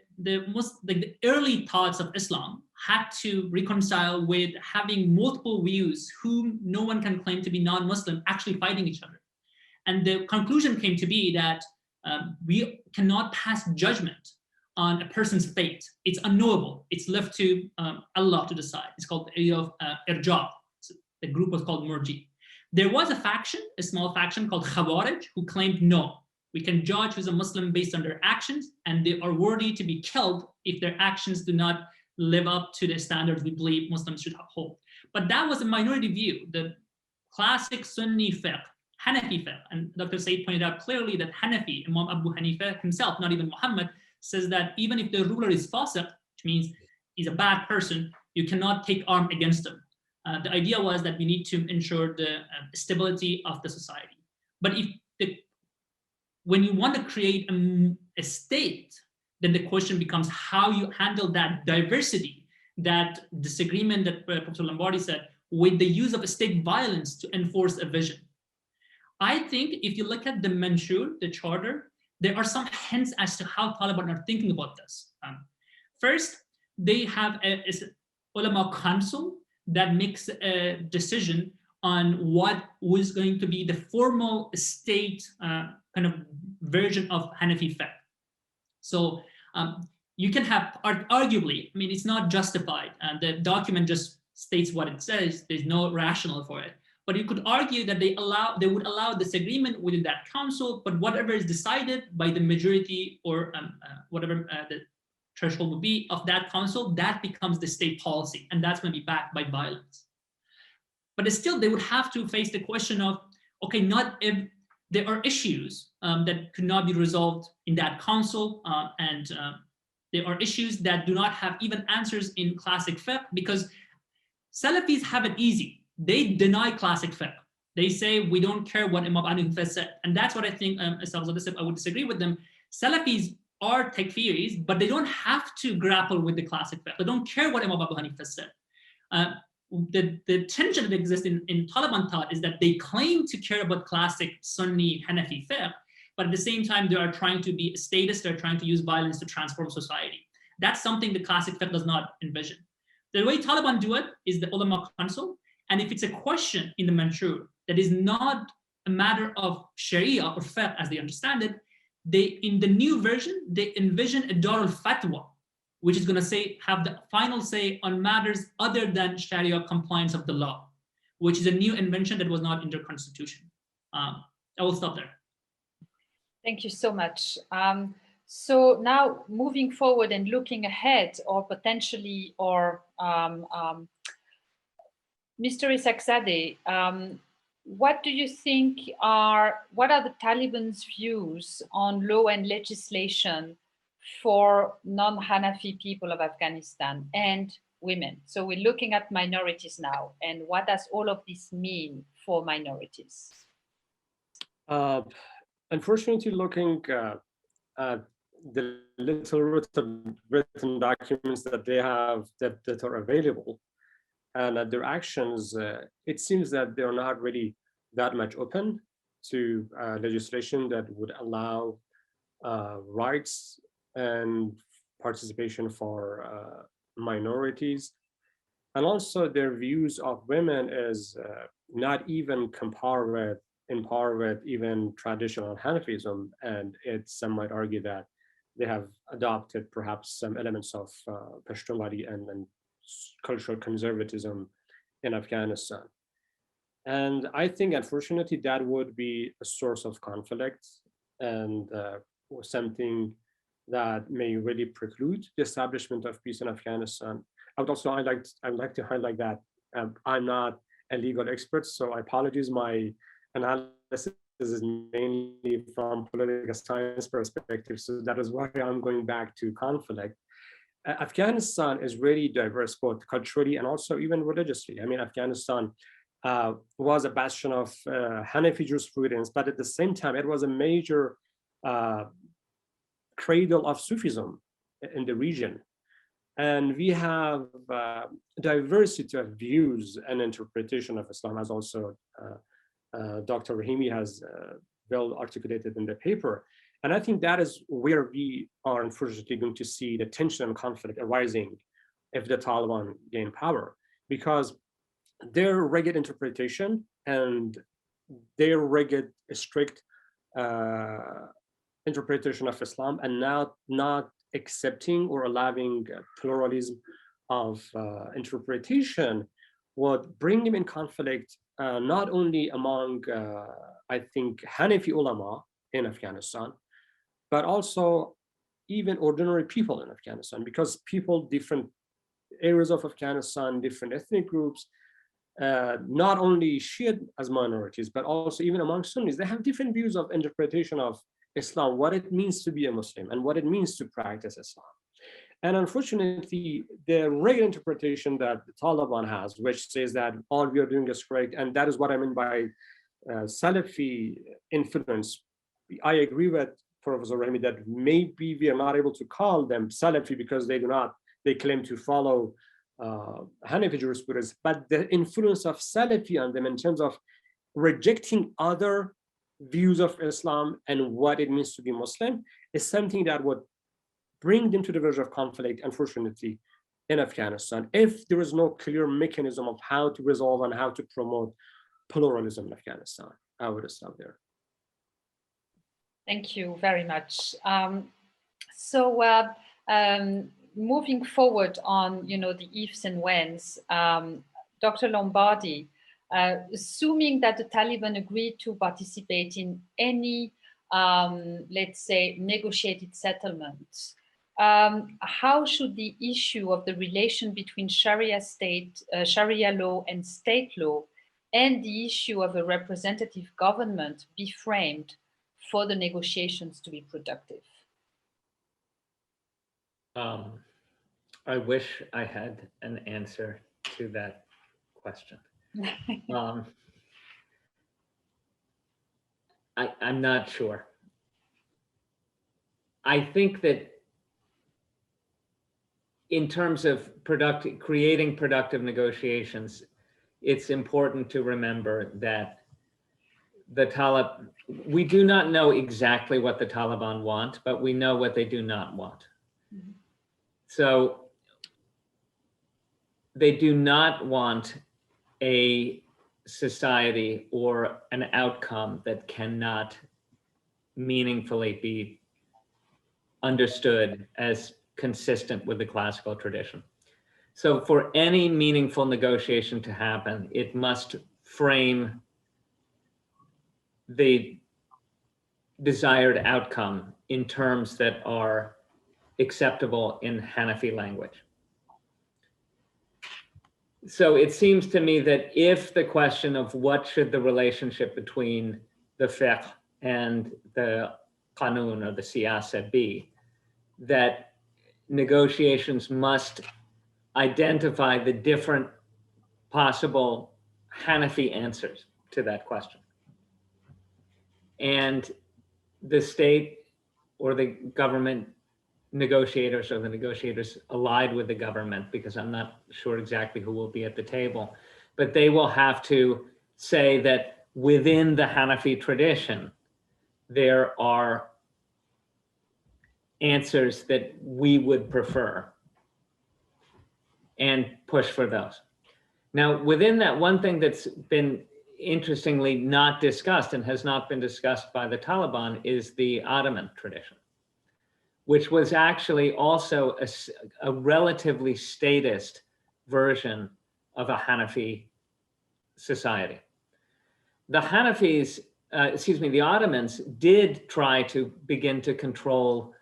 early thoughts of Islam had to reconcile with having multiple views whom no one can claim to be non-Muslim actually fighting each other. And the conclusion came to be that we cannot pass judgment on a person's fate. It's unknowable. It's left to Allah to decide. It's called the area of irja. The group was called Murji. There was a small faction called Khawarij, who claimed no, we can judge who's a Muslim based on their actions, and they are worthy to be killed if their actions do not live up to the standards we believe Muslims should hold. But that was a minority view. The classic Sunni fiqh, Hanafi fiqh, and Dr. Saeed pointed out clearly that Hanafi, Imam Abu Hanifa himself, not even Muhammad, says that even if the ruler is fasiq, which means he's a bad person, you cannot take arm against him. The idea was that we need to ensure the stability of the society. But when you want to create a state, then the question becomes how you handle that diversity, that disagreement that Professor Lombardi said, with the use of state violence to enforce a vision. I think if you look at the Manshur, the charter, there are some hints as to how Taliban are thinking about this. First, they have a ulama council that makes a decision on what was going to be the formal state kind of version of Hanafi fiqh. So you can have, arguably, I mean, it's not justified. The document just states what it says. There's no rationale for it. But you could argue that they would allow disagreement within that council, but whatever is decided by the majority or whatever the threshold would be of that council, that becomes the state policy, and that's going to be backed by violence. But still, they would have to face the question of, okay, not if there are issues that could not be resolved in that council, and there are issues that do not have even answers in classic fiqh, because Salafis have it easy. They deny classic fiqh. They say, we don't care what Imam Abu Hanifa said. And that's what I think, Isaqzadeh said, I would disagree with them. Salafis are takfiris, but they don't have to grapple with the classic fiqh. They don't care what Imam Abu Hanifa said. The tension that exists in Taliban thought is that they claim to care about classic Sunni Hanafi fiqh, but at the same time, they are trying to be statists. They're trying to use violence to transform society. That's something the classic fiqh does not envision. The way Taliban do it is the ulama council. And if it's a question in the Manshur that is not a matter of Sharia or fiqh as they understand it, in the new version, they envision a Dar al-Fatwa, which is going to have the final say on matters other than Sharia compliance of the law, which is a new invention that was not in their constitution. I will stop there. Thank you so much. So now moving forward and looking ahead, or potentially, or Mr. Isaqzadeh, what do you think what are the Taliban's views on law and legislation for non-Hanafi people of Afghanistan and women? So we're looking at minorities now, and what does all of this mean for minorities? Unfortunately, looking at the little written documents that they have that are available, and at their actions, it seems that they're not really that much open to legislation that would allow rights and participation for minorities. And also their views of women is not even in par with even traditional Hanafism. And some might argue that they have adopted perhaps some elements of Pashtunwali and cultural conservatism in Afghanistan. And I think, unfortunately, that would be a source of conflict and something that may really preclude the establishment of peace in Afghanistan. I'd like to highlight that I'm not a legal expert, so I apologize. My analysis is mainly from political science perspective, so that is why I'm going back to conflict. Afghanistan is really diverse, both culturally and also even religiously. I mean, Afghanistan was a bastion of Hanafi jurisprudence, but at the same time, it was a major cradle of Sufism in the region. And we have diversity of views and interpretation of Islam, as also Dr. Rahimi has well articulated in the paper. And I think that is where we are unfortunately going to see the tension and conflict arising if the Taliban gain power, because their rigid interpretation and their rigid, strict interpretation of Islam, and not accepting or allowing pluralism of interpretation, would bring them in conflict not only among, I think, Hanafi ulama in Afghanistan, but also even ordinary people in Afghanistan, because people, different areas of Afghanistan, different ethnic groups, not only Shia as minorities, but also even among Sunnis, they have different views of interpretation of Islam, what it means to be a Muslim and what it means to practice Islam. And unfortunately, the rigid interpretation that the Taliban has, which says that all we are doing is correct, and that is what I mean by Salafi influence. I agree with Professor Rahimi that maybe we are not able to call them Salafi because they claim to follow Hanafi jurisprudence, but the influence of Salafi on them in terms of rejecting other views of Islam and what it means to be Muslim is something that would bring them to the verge of conflict, unfortunately, in Afghanistan, if there is no clear mechanism of how to resolve and how to promote pluralism in Afghanistan. I would stop there. Thank you very much. Moving forward on, the ifs and whens, Dr. Lombardi, assuming that the Taliban agreed to participate in any, let's say, negotiated settlement, how should the issue of the relation between Sharia law and state law, and the issue of a representative government be framed for the negotiations to be productive? I wish I had an answer to that question. I'm not sure. I think that in terms of creating productive negotiations, it's important to remember that we do not know exactly what the Taliban want, but we know what they do not want. Mm-hmm. So they do not want a society or an outcome that cannot meaningfully be understood as consistent with the classical tradition. So for any meaningful negotiation to happen, it must frame the desired outcome in terms that are acceptable in Hanafi language. So it seems to me that if the question of what should the relationship between the fiqh and the qanun or the siyasa be, that negotiations must identify the different possible Hanafi answers to that question. And the state or the government negotiators or the negotiators allied with the government, because I'm not sure exactly who will be at the table, but they will have to say that within the Hanafi tradition, there are answers that we would prefer and push for those. Now, within that, one thing that's been interestingly not discussed and has not been discussed by the Taliban is the Ottoman tradition, which was actually also a relatively statist version of a Hanafi society. The Hanafis, the Ottomans did try to begin to control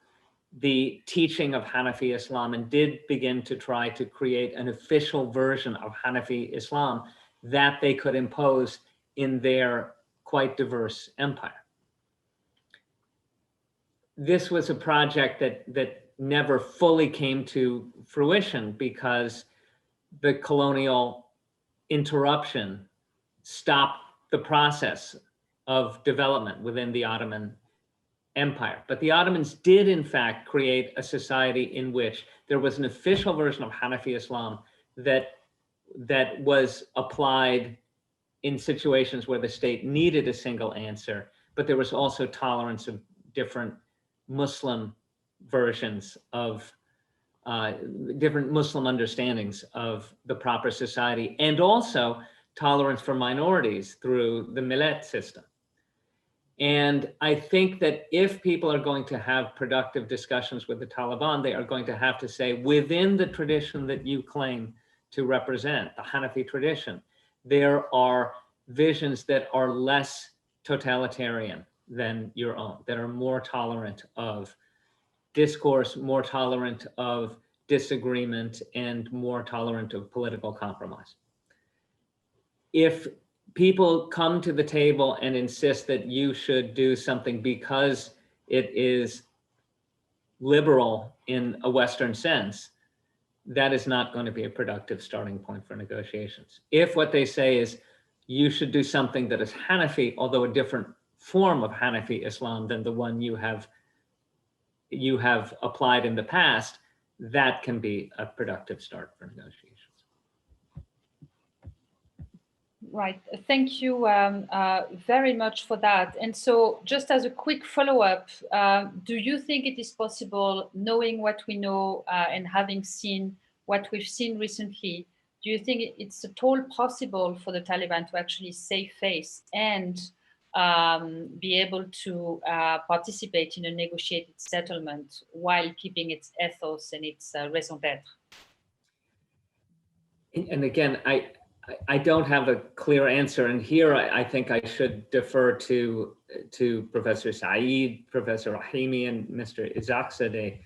the teaching of Hanafi Islam and did begin to try to create an official version of Hanafi Islam that they could impose in their quite diverse empire. This was a project that never fully came to fruition because the colonial interruption stopped the process of development within the Ottoman Empire. But the Ottomans did, in fact, create a society in which there was an official version of Hanafi Islam that was applied in situations where the state needed a single answer, but there was also tolerance of different Muslim versions of different Muslim understandings of the proper society, and also tolerance for minorities through the millet system. And I think that if people are going to have productive discussions with the Taliban, they are going to have to say, within the tradition that you claim to represent, the Hanafi tradition, there are visions that are less totalitarian than your own, that are more tolerant of discourse, more tolerant of disagreement, and more tolerant of political compromise. If people come to the table and insist that you should do something because it is liberal in a Western sense, that is not going to be a productive starting point for negotiations. If what they say is you should do something that is Hanafi, although a different form of Hanafi Islam than the one you have applied in the past, that can be a productive start for negotiations. Right. Thank you very much for that. And so just as a quick follow-up, do you think it is possible, knowing what we know and having seen what we've seen recently, do you think it's at all possible for the Taliban to actually save face and be able to participate in a negotiated settlement while keeping its ethos and its raison d'etre? And again, I don't have a clear answer. And here I think I should defer to Professor Saeed, Professor Rahimi, and Mr. Isaqzadeh,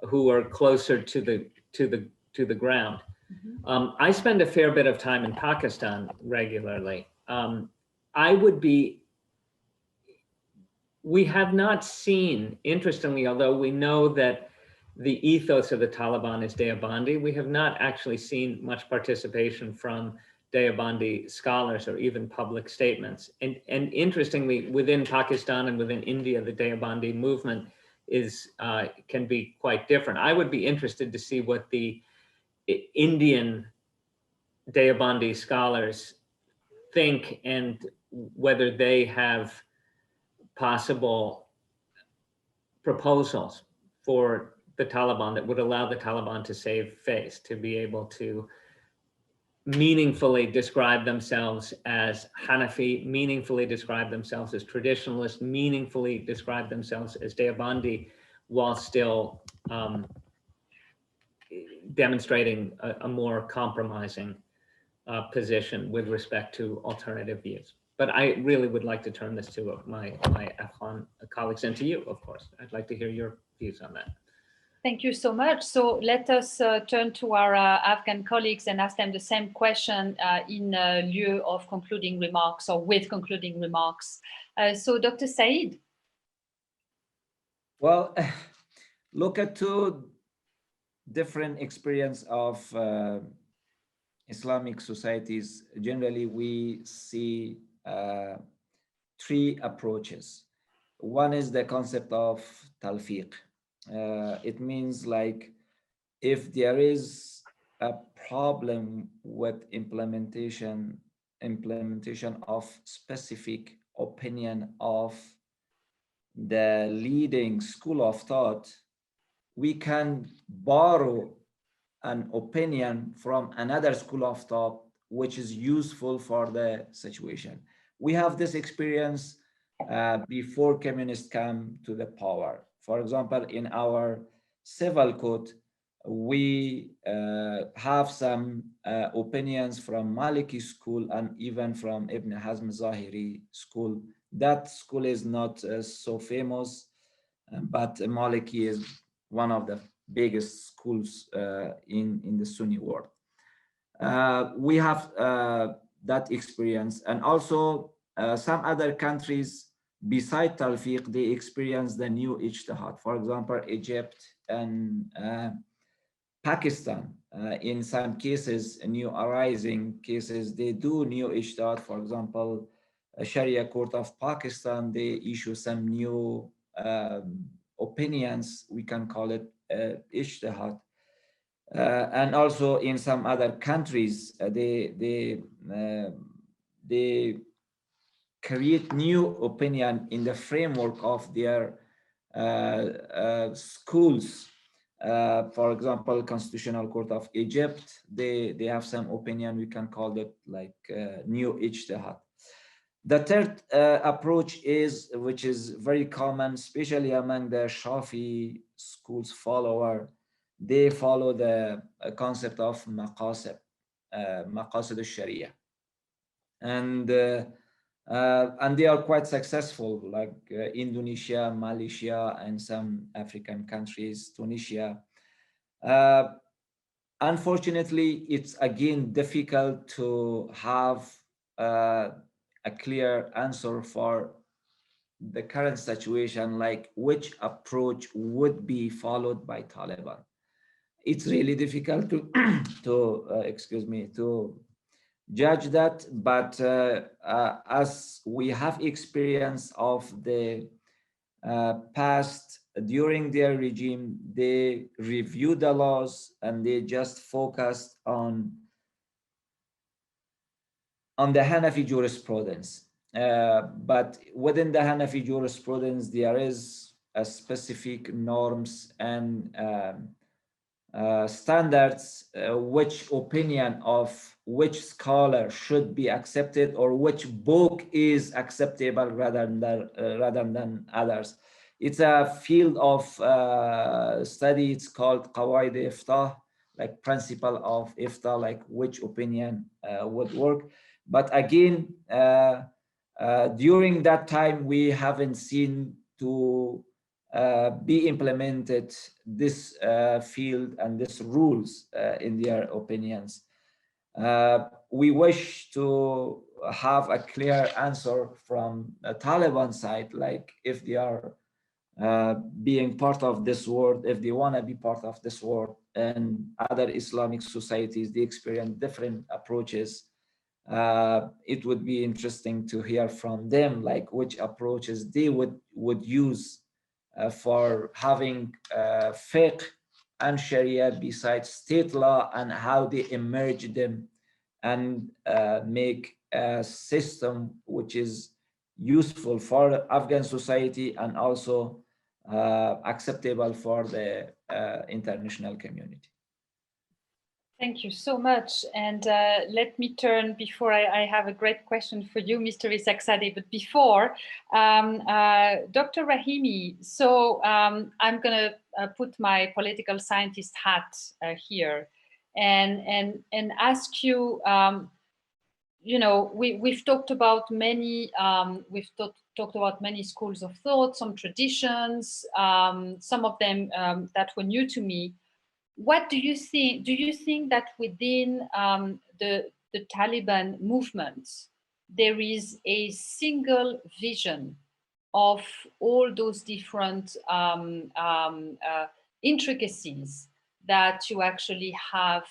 who are closer to the ground. Mm-hmm. I spend a fair bit of time in Pakistan regularly. We have not seen, interestingly, although we know that the ethos of the Taliban is Deobandi, we have not actually seen much participation from Deobandi scholars or even public statements. And interestingly, within Pakistan and within India, the Deobandi movement can be quite different. I would be interested to see what the Indian Deobandi scholars think and whether they have possible proposals for the Taliban that would allow the Taliban to save face, to be able to meaningfully describe themselves as Hanafi, meaningfully describe themselves as traditionalist, meaningfully describe themselves as Deobandi, while still demonstrating a more compromising position with respect to alternative views. But I really would like to turn this to my Afghan colleagues and to you, of course. I'd like to hear your views on that. Thank you so much. So let us turn to our Afghan colleagues and ask them the same question in lieu of concluding remarks or with concluding remarks. So Dr. Saeed. Well, look at two different experience of Islamic societies. Generally, we see three approaches. One is the concept of talfiq. It means like if there is a problem with implementation of specific opinion of the leading school of thought, we can borrow an opinion from another school of thought which is useful for the situation. We have this experience before communists come to the power. For example, in our civil code, we have some opinions from Maliki school and even from Ibn Hazm Zahiri school. That school is not so famous, but Maliki is one of the biggest schools in the Sunni world. We have that experience, and also some other countries beside Talfiq, they experience the new ijtihad. For example, Egypt and Pakistan, in some cases, new arising cases, they do new ijtihad. For example, Sharia court of Pakistan, they issue some new opinions, we can call it ijtihad. And also in some other countries, they create new opinion in the framework of their schools. For example, Constitutional Court of Egypt, they have some opinion, we can call it like new ijtihad. The third approach is, which is very common, especially among the Shafi schools follower, they follow the concept of maqasid al-Sharia. And they are quite successful, like Indonesia, Malaysia, and some African countries, Tunisia. Unfortunately, it's again difficult to have a clear answer for the current situation, like which approach would be followed by Taliban. It's really difficult to to judge that, but as we have experience of the past, during their regime, they reviewed the laws and they just focused on the Hanafi jurisprudence. But within the Hanafi jurisprudence, there is a specific norms and standards, which opinion of which scholar should be accepted or which book is acceptable rather than others. It's a field of study. It's called Qawaid Iftah, like principle of Iftah, like which opinion would work. But again, during that time, we haven't seen to be implemented this field and these rules in their opinions. We wish to have a clear answer from the Taliban side, like if they are being part of this world, if they want to be part of this world, and other Islamic societies, they experience different approaches. It would be interesting to hear from them, like which approaches they would use for having fiqh and Sharia besides state law, and how they emerge them and make a system which is useful for Afghan society and also acceptable for the international community. Thank you so much. And let me turn, before I have a great question for you, Mr. Isaqzadeh, but before, Dr. Rahimi, so I'm going to put my political scientist hat here and ask you, you know, we've talked about many, talked about many schools of thought, some traditions, some of them that were new to me. What do you think? Do you think that within the Taliban movement, there is a single vision of all those different intricacies that you actually have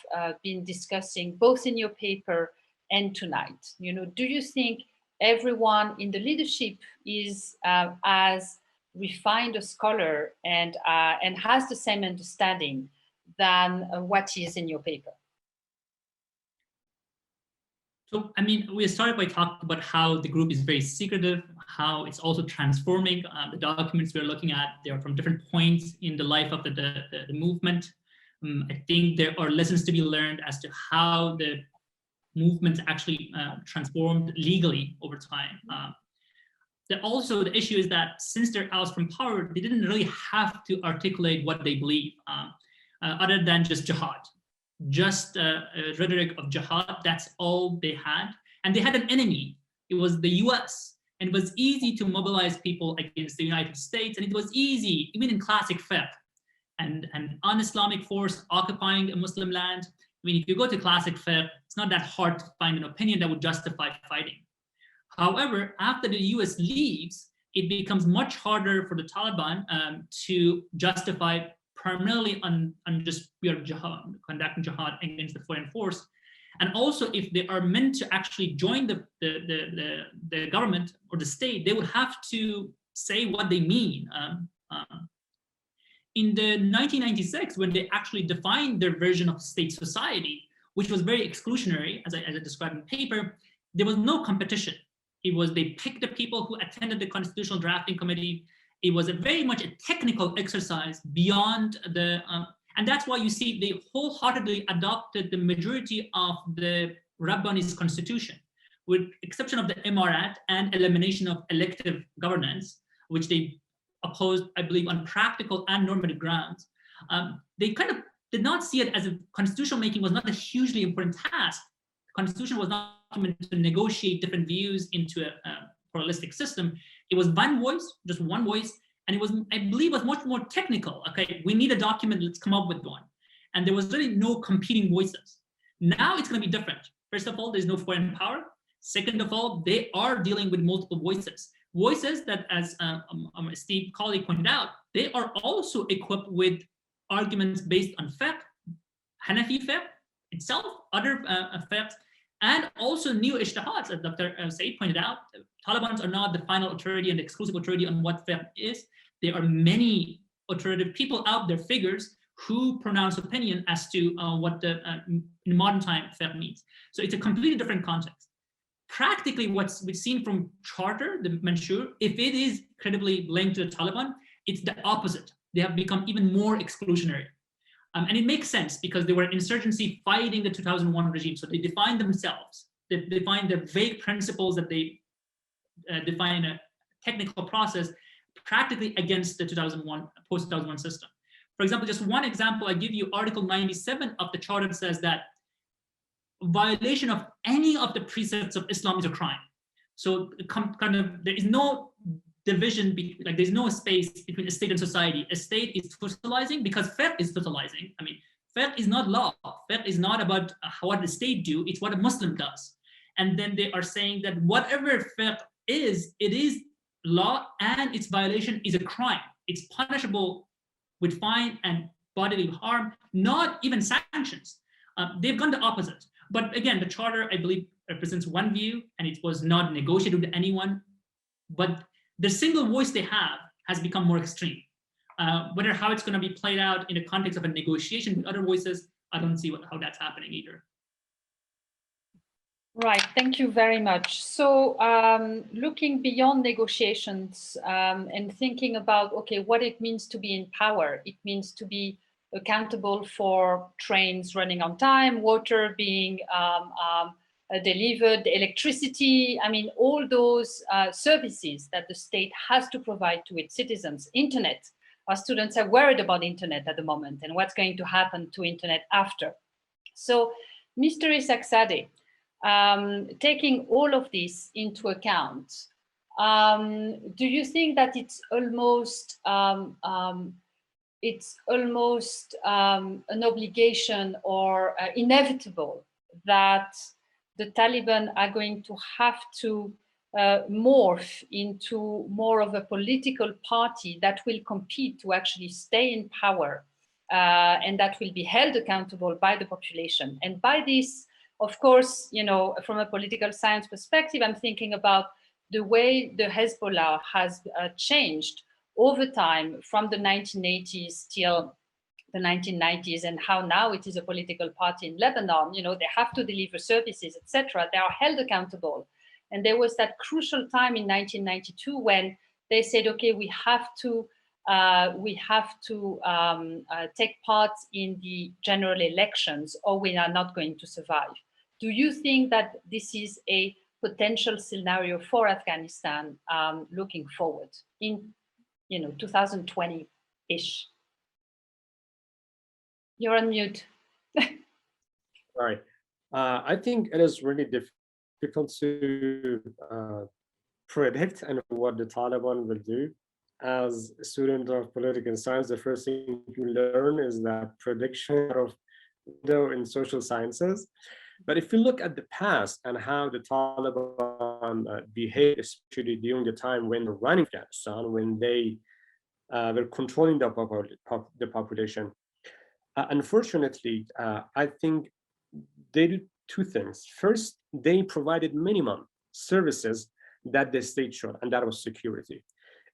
been discussing both in your paper and tonight? You know, do you think everyone in the leadership is as refined a scholar and has the same understanding than what is in your paper? So, I mean, we started by talking about how the group is very secretive, how it's also transforming. The documents we're looking at, they are from different points in the life of the movement. I think there are lessons to be learned as to how the movement actually transformed legally over time. Also, the issue is that since they're out from power, they didn't really have to articulate what they believe. Other than just jihad, just a rhetoric of jihad. That's all they had. And they had an enemy. It was the US. And it was easy to mobilize people against the United States. And it was easy, even in classic fiqh, and an un-Islamic force occupying a Muslim land. I mean, if you go to classic fiqh, it's not that hard to find an opinion that would justify fighting. However, after the US leaves, it becomes much harder for the Taliban to justify primarily on just pure jihad, conducting jihad against the foreign force. And also, if they are meant to actually join the government or the state, they would have to say what they mean. In the 1996, when they actually defined their version of state society, which was very exclusionary, as I described in the paper, there was no competition. It was, they picked the people who attended the Constitutional Drafting Committee. It was very much a technical exercise beyond the, and that's why you see they wholeheartedly adopted the majority of the Rabbani's constitution, with exception of the Emirat and elimination of elective governance, which they opposed, I believe, on practical and normative grounds. They kind of did not see it as a constitutional making was not a hugely important task. The constitution was not meant to negotiate different views into a pluralistic system. It was one voice, just one voice, and it was, I believe, was much more technical. Okay, we need a document, let's come up with one. And there was really no competing voices. Now it's going to be different. First of all, there's no foreign power. Second of all, they are dealing with multiple voices. Voices that, as Steve colleague pointed out, they are also equipped with arguments based on fiqh, Hanafi fiqh itself, other fiqh, and also new ijtihads, as Dr. Saeed pointed out. Talibans are not the final authority and exclusive authority on what fiqh is. There are many authoritative people out there, figures, who pronounce opinion as to what the in modern time fiqh means. So it's a completely different context. Practically, what's we've seen from Charter, the Manshur, if it is credibly linked to the Taliban, it's the opposite. They have become even more exclusionary. And it makes sense because they were insurgency fighting the 2001 regime. So they defined themselves. They defined the vague principles that they define a technical process practically against the 2001, post-2001 system. For example, just one example I give you, Article 97 of the Charter says that violation of any of the precepts of Islam is a crime. So kind of there is no division, like there's no space between a state and society. A state is totalizing because fiqh is totalizing. I mean, fiqh is not law. Fiqh is not about what the state do, it's what a Muslim does. And then they are saying that whatever fiqh is, it is law and its violation is a crime. It's punishable with fine and bodily harm, not even sanctions. They've gone the opposite. But again, the Charter, I believe, represents one view, and it was not negotiated with anyone. But the single voice they have has become more extreme. Whether how it's going to be played out in the context of a negotiation with other voices, I don't see how that's happening either. Right, thank you very much. So looking beyond negotiations and thinking about, okay, what it means to be in power, it means to be accountable for trains running on time, water being delivered, electricity, I mean, all those services that the state has to provide to its citizens. Internet, our students are worried about internet at the moment and what's going to happen to internet after. So, Mr. Isaqzadeh, taking all of this into account, do you think that it's almost an obligation or inevitable that the Taliban are going to have to morph into more of a political party that will compete to actually stay in power and that will be held accountable by the population? And by this, of course, you know, from a political science perspective, I'm thinking about the way the Hezbollah has changed over time from the 1980s till the 1990s, and how now it is a political party in Lebanon. You know, they have to deliver services, etc. They are held accountable. And there was that crucial time in 1992 when they said, okay, we have to take part in the general elections or we are not going to survive. Do you think that this is a potential scenario for Afghanistan looking forward in, you know, 2020-ish? You're on mute. Sorry. I think it is really difficult to predict and what the Taliban will do. As a student of political science, the first thing you learn is that prediction of window in social sciences. But if you look at the past and how the Taliban behaved, especially during the time when they were running Afghanistan, when they were controlling the population, unfortunately, I think they did two things. First, they provided minimum services that the state should, and that was security.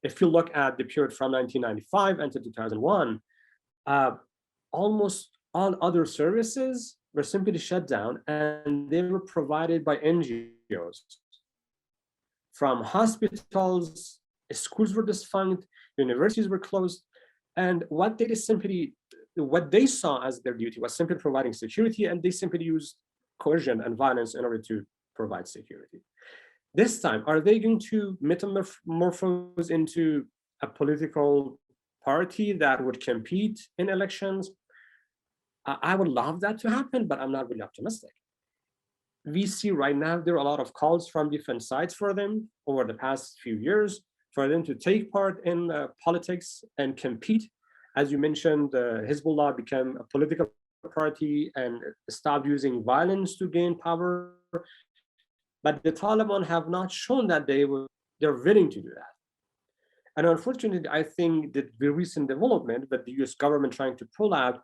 If you look at the period from 1995 until 2001, almost all other services were simply shut down, and they were provided by NGOs. From hospitals, schools were defunct, universities were closed, and what they saw as their duty was simply providing security, and they simply used coercion and violence in order to provide security. This time, are they going to metamorphose into a political party that would compete in elections? I would love that to happen, but I'm not really optimistic. We see right now there are a lot of calls from different sides for them over the past few years for them to take part in politics and compete. As you mentioned, Hezbollah became a political party and stopped using violence to gain power. But the Taliban have not shown that they're willing to do that. And unfortunately, I think that the recent development that the US government trying to pull out,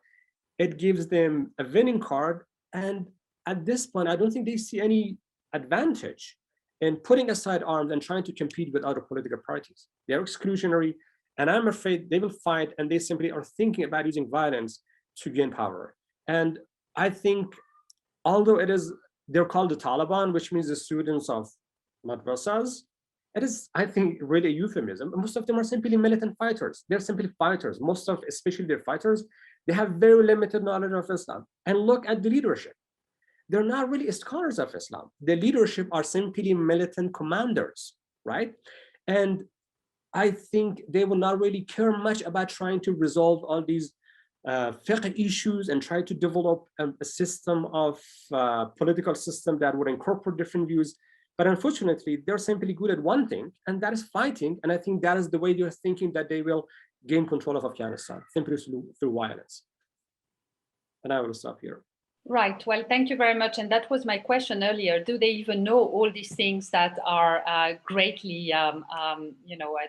it gives them a winning card. And at this point, I don't think they see any advantage in putting aside arms and trying to compete with other political parties. They're exclusionary, and I'm afraid they will fight, and they simply are thinking about using violence to gain power. And I think, although they're called the Taliban, which means the students of madrasas, it is, I think, really a euphemism. Most of them are simply militant fighters. They're simply fighters. Most of, especially their fighters, they have very limited knowledge of Islam. And look at the leadership. They're not really scholars of Islam. The leadership are simply militant commanders, right? And I think they will not really care much about trying to resolve all these fiqh issues and try to develop a system of political system that would incorporate different views. But unfortunately, they're simply good at one thing, and that is fighting. And I think that is the way they're thinking that they will gain control of Afghanistan, simply through violence. And I will stop here. Right. Well, thank you very much. And that was my question earlier. Do they even know all these things that are greatly,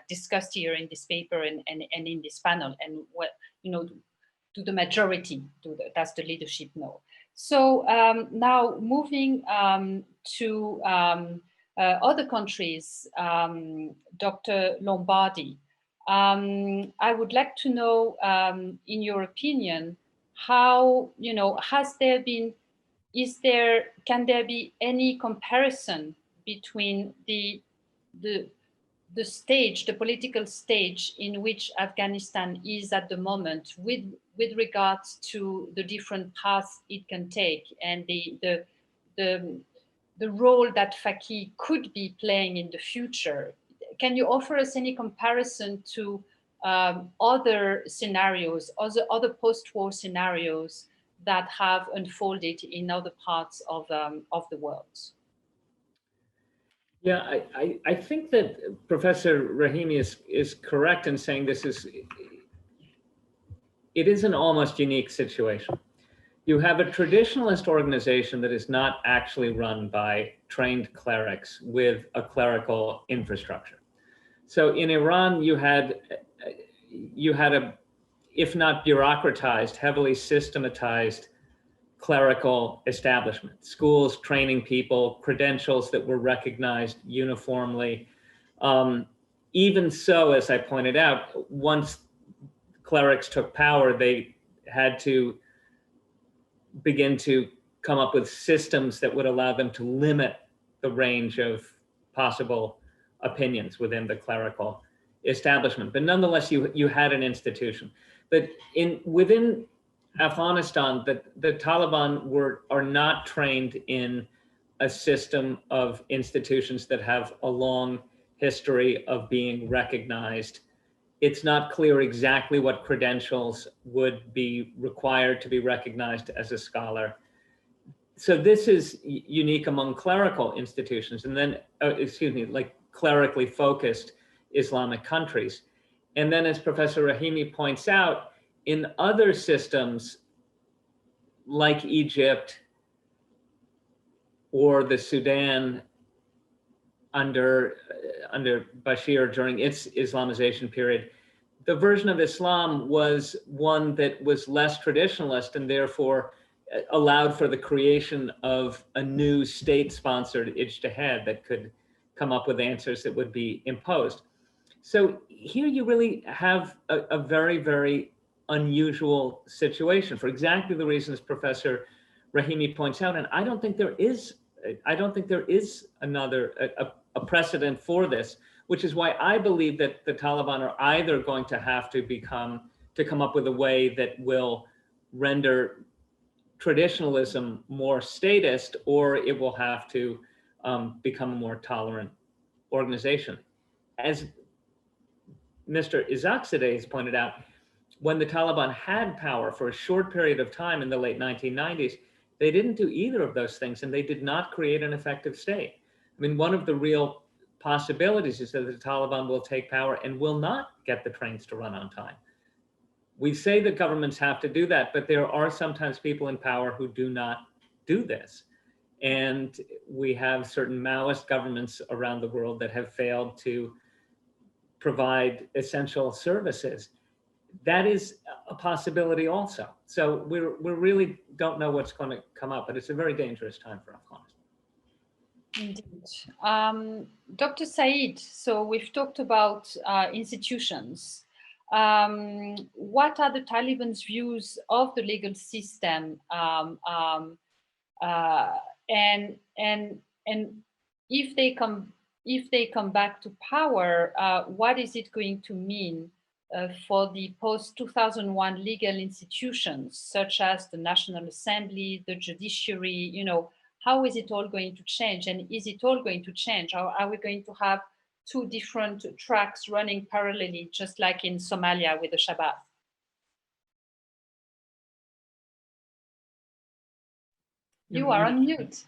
discussed here in this paper and in this panel? And what, do the majority, does the leadership know? So now moving to other countries, Dr. Lombardi, I would like to know, in your opinion, how, can there be any comparison between the the stage, the political stage in which Afghanistan is at the moment, with regards to the different paths it can take and the role that Faki could be playing in the future. Can you offer us any comparison to other scenarios, other post-war scenarios that have unfolded in other parts of the world? Yeah, I think that Professor Rahimi is correct in saying it is an almost unique situation. You have a traditionalist organization that is not actually run by trained clerics with a clerical infrastructure. So in Iran, you had a, if not bureaucratized, heavily systematized clerical establishment, schools training people, credentials that were recognized uniformly. Even so, as I pointed out, once clerics took power, they had to begin to come up with systems that would allow them to limit the range of possible opinions within the clerical establishment. But nonetheless, you had an institution. But within Afghanistan, the Taliban are not trained in a system of institutions that have a long history of being recognized. It's not clear exactly what credentials would be required to be recognized as a scholar. So this is unique among clerical institutions, and then, like clerically focused Islamic countries. And then, as Professor Rahimi points out, in other systems like Egypt or the Sudan under Bashir during its Islamization period, the version of Islam was one that was less traditionalist and therefore allowed for the creation of a new state-sponsored ijtihad that could come up with answers that would be imposed. So here you really have a very, very unusual situation for exactly the reasons Professor Rahimi points out. And I don't think there is a precedent for this, which is why I believe that the Taliban are either going to have to come up with a way that will render traditionalism more statist, or it will have to become a more tolerant organization. As Mr. Isaqzadeh has pointed out, when the Taliban had power for a short period of time in the late 1990s, they didn't do either of those things, and they did not create an effective state. I mean, one of the real possibilities is that the Taliban will take power and will not get the trains to run on time. We say that governments have to do that, but there are sometimes people in power who do not do this. And we have certain Maoist governments around the world that have failed to provide essential services. That is a possibility also. So we really don't know what's going to come up, but it's a very dangerous time for Afghanistan. Indeed. Dr. Saeed, so we've talked about institutions. What are the Taliban's views of the legal system? And if they come back to power, what is it going to mean for the post-2001 legal institutions, such as the National Assembly, the judiciary? You know, how is it all going to change? And is it all going to change? Or are we going to have two different tracks running parallelly, just like in Somalia with the Shabab? You are on mute.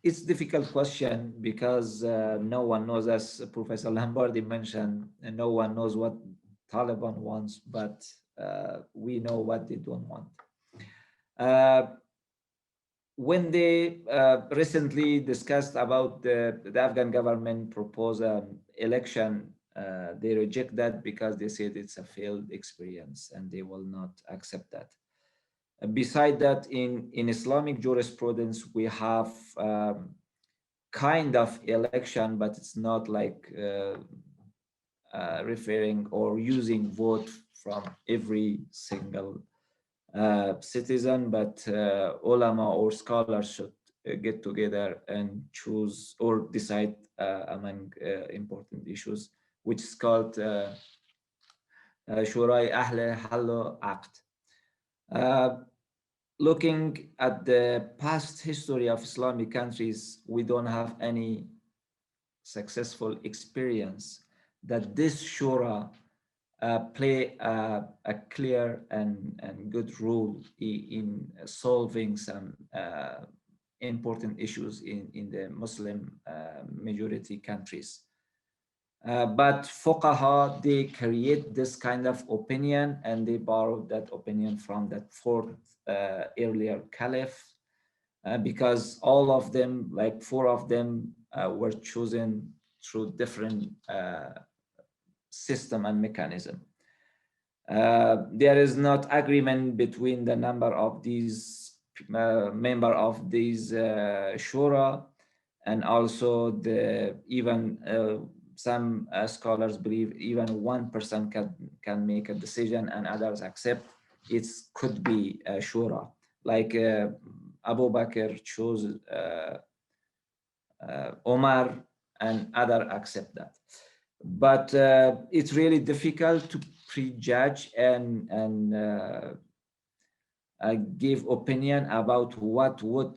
It's a difficult question because no one knows, as Professor Lombardi mentioned, and no one knows what Taliban wants, but we know what they don't want. When they recently discussed about the Afghan government proposed election, they reject that because they said it's a failed experience and they will not accept that. Beside that, in Islamic jurisprudence, we have kind of election, but it's not like referring or using vote from every single citizen, but ulama or scholars should get together and choose or decide among important issues, which is called Shurai Ahle Hallo Aqd. Looking at the past history of Islamic countries, we don't have any successful experience that this shura play a clear and good role in solving some important issues in the Muslim majority countries. But fuqaha, they create this kind of opinion, and they borrowed that opinion from that fourth earlier caliph, because all of them, like 4 of them, were chosen through different system and mechanism. There is not agreement between the number of these member of these shura, and also even some scholars believe even 1% can make a decision, and others accept it could be a shura. Like Abu Bakr chose Omar, and others accept that. But it's really difficult to prejudge and give opinion about what would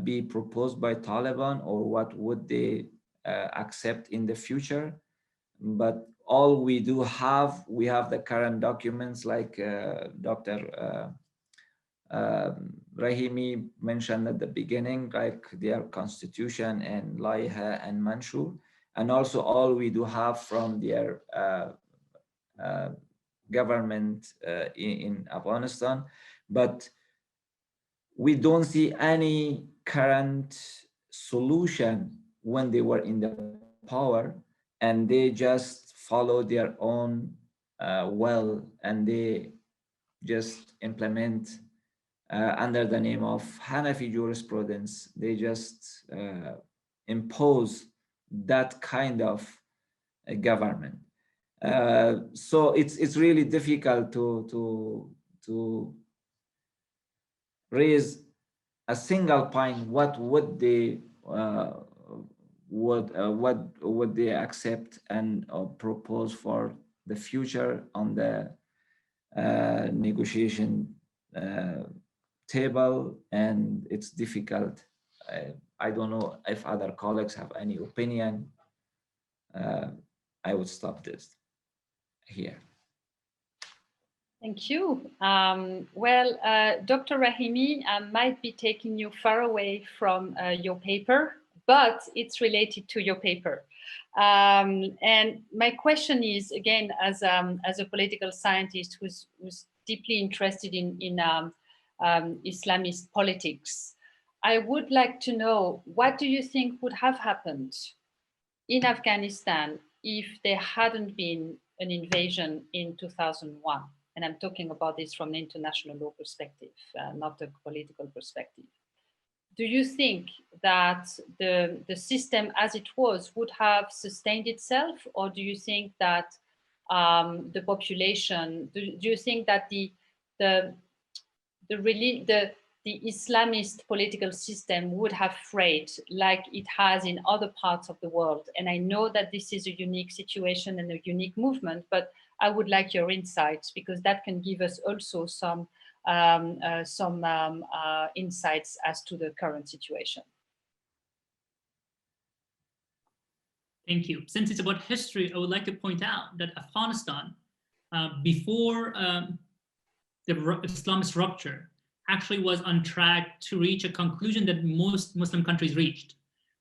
be proposed by Taliban, or what would they accept in the future. But all we have the current documents, like Dr. Rahimi mentioned at the beginning, like their constitution and Laiha and Manshur, and also all we have from their government in Afghanistan. But we don't see any current solution when they were in the power, and they just follow their own will, and they just implement under the name of Hanafi jurisprudence. They just impose that kind of government. So it's really difficult to raise a single point. What would they what would they accept and propose for the future on the negotiation table? And it's difficult. I don't know if other colleagues have any opinion. I would stop this here. Thank you. Dr. Rahimi, I might be taking you far away from your paper, but it's related to your paper. And my question is, again, as a political scientist who's deeply interested in Islamist politics, I would like to know, what do you think would have happened in Afghanistan if there hadn't been an invasion in 2001? And I'm talking about this from the international law perspective, not a political perspective. Do you think that the system as it was would have sustained itself? Or do you think that the population, do you think that the Islamist political system would have frayed like it has in other parts of the world? And I know that this is a unique situation and a unique movement, but I would like your insights, because that can give us also some insights as to the current situation. Thank you. Since it's about history, I would like to point out that Afghanistan, before the Islamist rupture, actually was on track to reach a conclusion that most Muslim countries reached.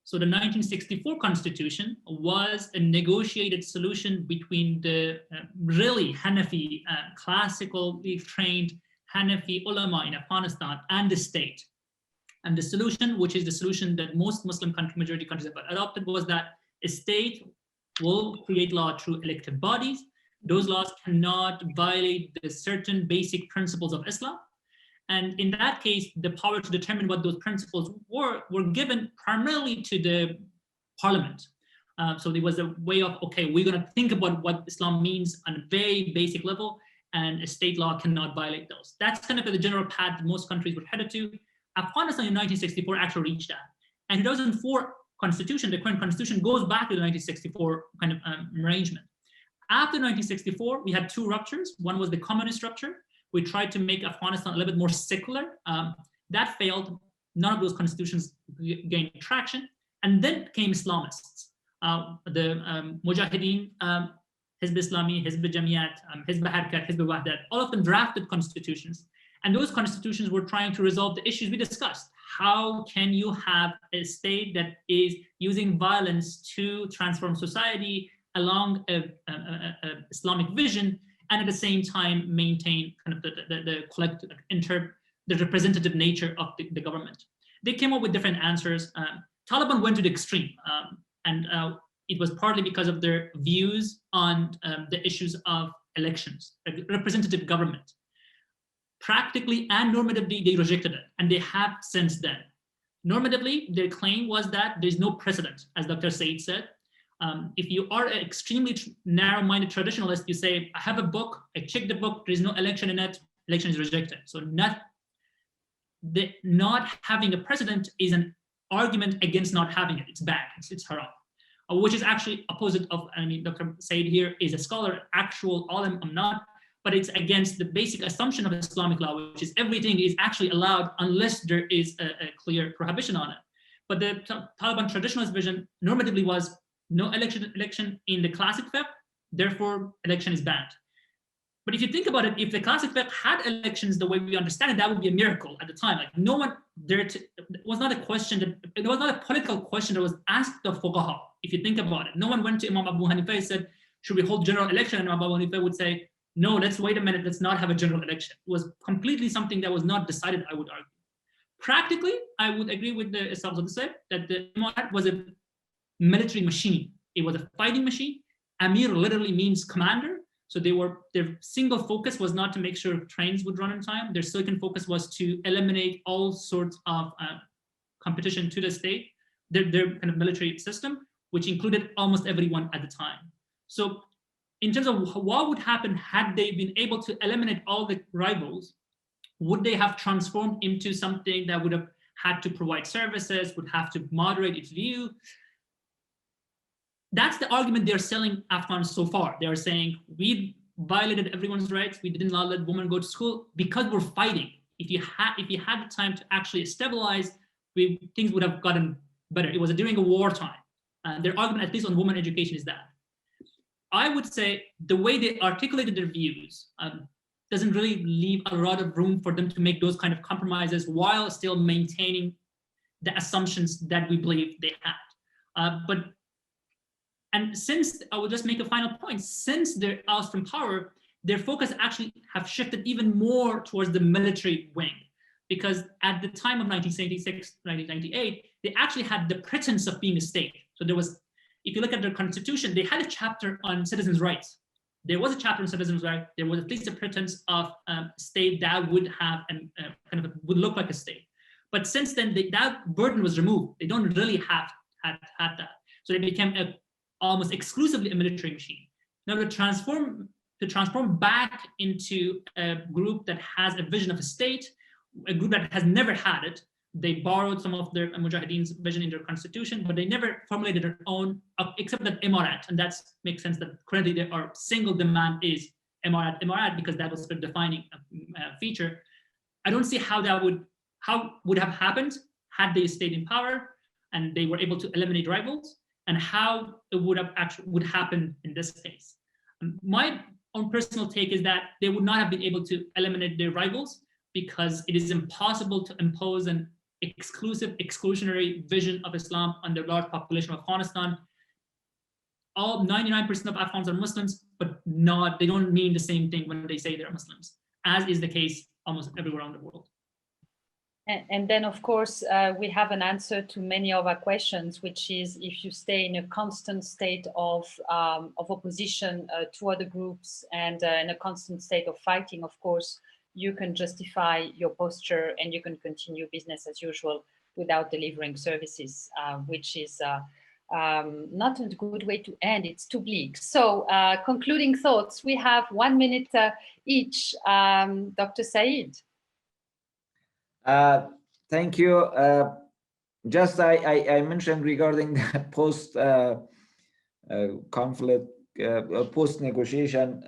So the 1964 constitution was a negotiated solution between the really Hanafi, classically trained Hanafi ulama in Afghanistan and the state. And the solution, which is the solution that most Muslim majority countries have adopted, was that a state will create law through elected bodies. Those laws cannot violate the certain basic principles of Islam. And in that case, the power to determine what those principles were given primarily to the parliament. So there was a way of, okay, we're going to think about what Islam means on a very basic level, and a state law cannot violate those. That's kind of the general path that most countries were headed to. Afghanistan in 1964 actually reached that. And 2004 constitution, the current constitution, goes back to the 1964 kind of arrangement. After 1964, we had two ruptures. One was the communist rupture. We tried to make Afghanistan a little bit more secular. That failed. None of those constitutions gained traction. And then came Islamists. The Mujahideen, Hizb Islami, Hizb Jamiyat, Hizb Harkat, Hizb Wahdat, all of them drafted constitutions. And those constitutions were trying to resolve the issues we discussed. How can you have a state that is using violence to transform society along a Islamic vision, and at the same time maintain kind of the collective, the representative nature of the government? They came up with different answers. Taliban went to the extreme, and it was partly because of their views on the issues of elections, representative government. Practically and normatively, they rejected it, and they have since then. Normatively, their claim was that there's no precedent, as Dr. Saeed said. If you are an extremely narrow-minded traditionalist, you say, I have a book, I checked the book, there's no election in it, election is rejected. So not having a precedent is an argument against not having it. It's bad, it's haram. Which is actually opposite of, I mean, Dr. Saeed here is a scholar, actual alim, I'm not, but it's against the basic assumption of Islamic law, which is everything is actually allowed unless there is a clear prohibition on it. But the Taliban traditionalist vision normatively was no election in the classic fiqh, therefore election is banned. But if you think about it, if the classic fiqh had elections the way we understand it, that would be a miracle at the time. Like no one there, it was not a question it was not a political question that was asked of fuqaha. If you think about it, no one went to Imam Abu Hanifa and said, should we hold general election? And Abu Hanifa would say, no, let's wait a minute, let's not have a general election. It was completely something that was not decided, I would argue. Practically, I would agree with the Isaqzadeh that the Imarat was a military machine. It was a fighting machine. Amir literally means commander. So their single focus was not to make sure trains would run on time. Their second focus was to eliminate all sorts of competition to the state, their kind of military system, which included almost everyone at the time. So in terms of what would happen had they been able to eliminate all the rivals, would they have transformed into something that would have had to provide services, would have to moderate its view? That's the argument they're selling Afghans so far. They're saying, we violated everyone's rights, we didn't let women go to school because we're fighting. If you had the time to actually stabilize, things would have gotten better. It was during a wartime. Their argument, at least on women education, is that. I would say the way they articulated their views doesn't really leave a lot of room for them to make those kind of compromises while still maintaining the assumptions that we believe they had. And since, I will just make a final point, since they're ousted from power, their focus actually have shifted even more towards the military wing. Because at the time of 1976, 1998, they actually had the pretense of being a state. So there was, if you look at their constitution, they had a chapter on citizens' rights. There was a chapter on citizens' rights. There was at least a pretense of a state that would have and kind of would look like a state. But since then, that burden was removed. They don't really have had that. So they became almost exclusively a military machine. Now to transform back into a group that has a vision of a state, a group that has never had it. They borrowed some of their Mujahideen's vision in their constitution, but they never formulated their own, except that Imarat, and that makes sense that currently their single demand is Imarat, because that was the defining feature. I don't see how would have happened had they stayed in power and they were able to eliminate rivals, and how it would happen in this case. My own personal take is that they would not have been able to eliminate their rivals because it is impossible to impose an exclusionary vision of Islam on the large population of Afghanistan. All 99% of Afghans are Muslims, but they don't mean the same thing when they say they're Muslims, as is the case almost everywhere around the world. And then, of course, we have an answer to many of our questions, which is if you stay in a constant state of opposition to other groups and in a constant state of fighting, of course, you can justify your posture and you can continue business as usual without delivering services, which is not a good way to end. It's too bleak. So concluding thoughts, we have 1 minute each. Dr. Saeed. Thank you. Just I mentioned regarding the post conflict, post negotiation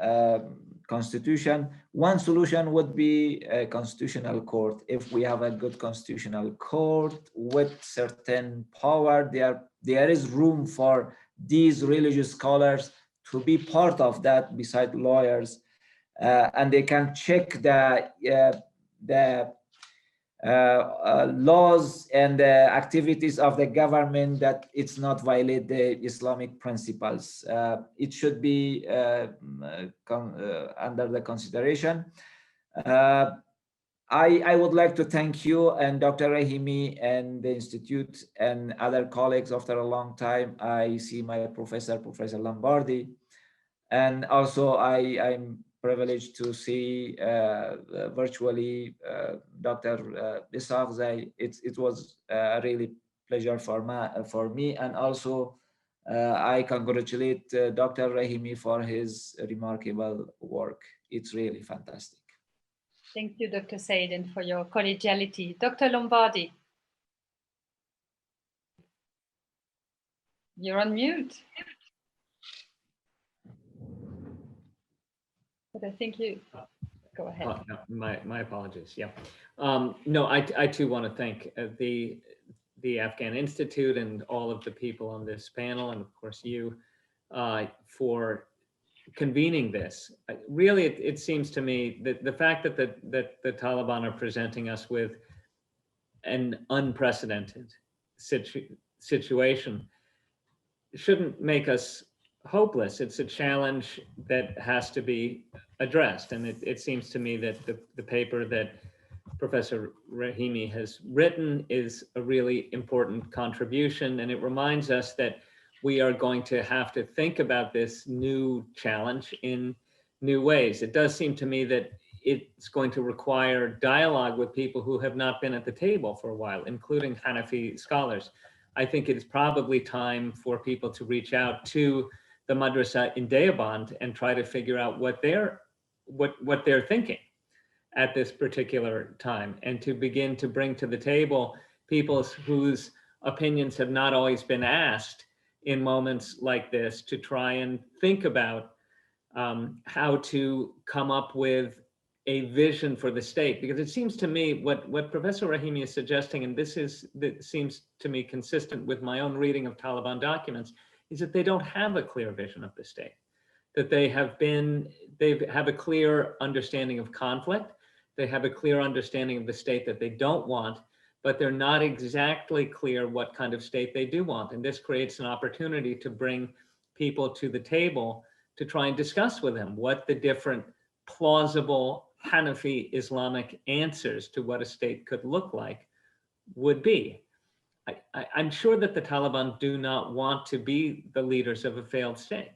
constitution. One solution would be a constitutional court. If we have a good constitutional court with certain power, there is room for these religious scholars to be part of that beside lawyers, and they can check the laws and activities of the government, that it's not violate the Islamic principles. It should be under the consideration. I would like to thank you and Dr. Rahimi and the Institute and other colleagues. After a long time, I see my Professor Lombardi, and also I'm privileged to see virtually Dr. Isaqzadeh. It was a really pleasure for me, and also I congratulate Dr. Rahimi for his remarkable work. It's really fantastic. Thank you, Dr. Saeed, and for your collegiality. Dr. Lombardi. You're on mute. But I think you go ahead. Oh, no, my apologies. Yeah. No, I too want to thank the Afghan Institute and all of the people on this panel, and of course you, for convening this. Really, it seems to me that the fact that the Taliban are presenting us with an unprecedented situation shouldn't make us hopeless. It's a challenge that has to be addressed. And it seems to me that the paper that Professor Rahimi has written is a really important contribution. And it reminds us that we are going to have to think about this new challenge in new ways. It does seem to me that it's going to require dialogue with people who have not been at the table for a while, including Hanafi scholars. I think it is probably time for people to reach out to the madrasa in Deoband and try to figure out what they're thinking at this particular time, and to begin to bring to the table people whose opinions have not always been asked in moments like this, to try and think about how to come up with a vision for the state. Because it seems to me what Professor Rahimi is suggesting, and this seems to me consistent with my own reading of Taliban documents, is that they don't have a clear vision of the state, that they have a clear understanding of conflict, they have a clear understanding of the state that they don't want, but they're not exactly clear what kind of state they do want. And this creates an opportunity to bring people to the table to try and discuss with them what the different plausible Hanafi Islamic answers to what a state could look like would be. I'm sure that the Taliban do not want to be the leaders of a failed state,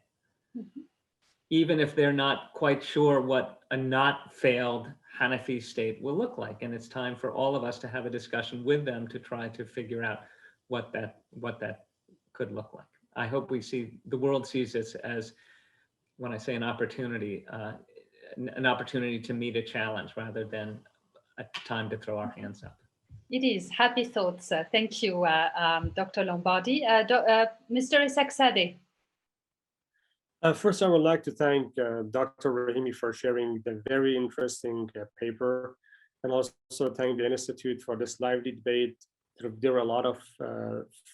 even if they're not quite sure what a not failed Hanafi state will look like. And it's time for all of us to have a discussion with them to try to figure out what that could look like. I hope the world sees this as, when I say an opportunity to meet a challenge rather than a time to throw our hands up. It is. Happy thoughts. Thank you, Dr. Lombardi. Mr. Isaqzadeh. First, I would like to thank Dr. Rahimi for sharing the very interesting paper, and also thank the Institute for this lively debate. There were a lot of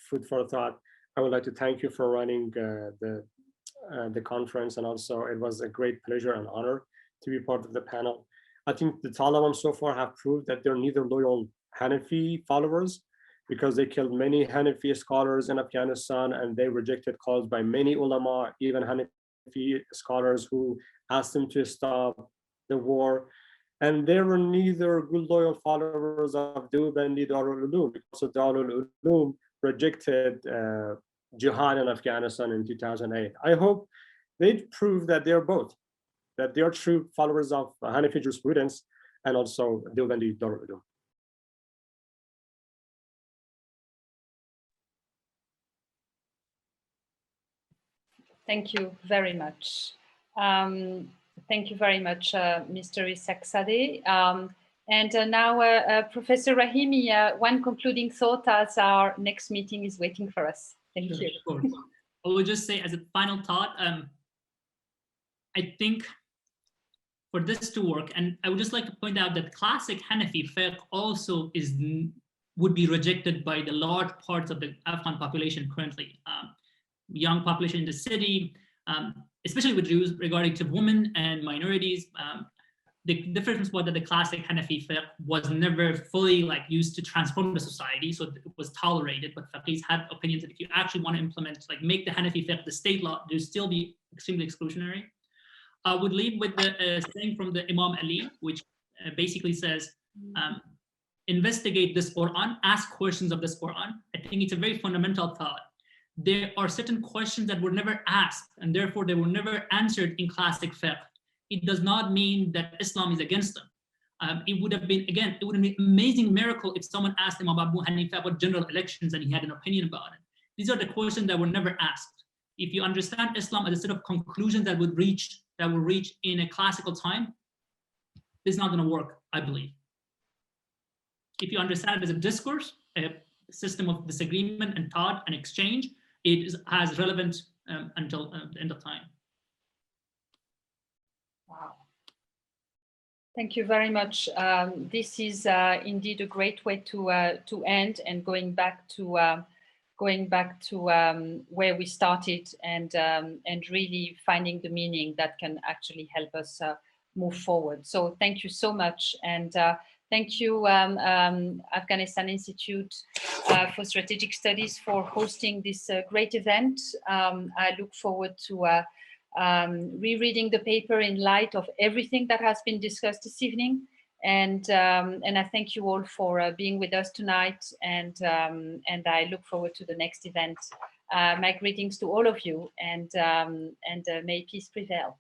food for thought. I would like to thank you for running the conference, and also it was a great pleasure and honor to be part of the panel. I think the Taliban so far have proved that they're neither loyal Hanafi followers, because they killed many Hanafi scholars in Afghanistan, and they rejected calls by many ulama, even Hanafi scholars who asked them to stop the war. And they were neither good loyal followers of Deobandi Darul Uloom, because Darul Uloom rejected jihad in Afghanistan in 2008. I hope they prove that they're both, that they are true followers of Hanafi jurisprudence and also Deobandi Darul Uloom. Thank you very much. Thank you very much, Mr. Isaqzadeh. And now, Professor Rahimi, one concluding thought as our next meeting is waiting for us. Thank you. Of course. I will just say as a final thought, I think for this to work, and I would just like to point out that classic Hanafi fiqh also would be rejected by the large parts of the Afghan population currently. Young population in the city, especially with Jews regarding to women and minorities. The difference was that the classic Hanafi fiqh was never fully used to transform the society, so it was tolerated, but faqihs had opinions that if you actually want to implement, make the Hanafi fiqh the state law, it would still be extremely exclusionary. I would leave with the saying from the Imam Ali, which basically says, investigate this Quran, ask questions of this Quran. I think it's a very fundamental thought. There are certain questions that were never asked, and therefore they were never answered in classic fiqh. It does not mean that Islam is against them. It would have been, again, it would have been an amazing miracle if someone asked Imam Abu Hanifa about general elections and he had an opinion about it. These are the questions that were never asked. If you understand Islam as a set of conclusions that will reach in a classical time, this is not going to work, I believe. If you understand it as a discourse, a system of disagreement and thought and exchange, it has relevance until the end of time. Wow. Thank you very much. This is indeed a great way to end, and going back to where we started, and really finding the meaning that can actually help us move forward. So thank you so much, and thank you Afghanistan Institute for Strategic Studies for hosting this great event. I look forward to rereading the paper in light of everything that has been discussed this evening, and I thank you all for being with us tonight, and I look forward to the next event. My greetings to all of you, and may peace prevail.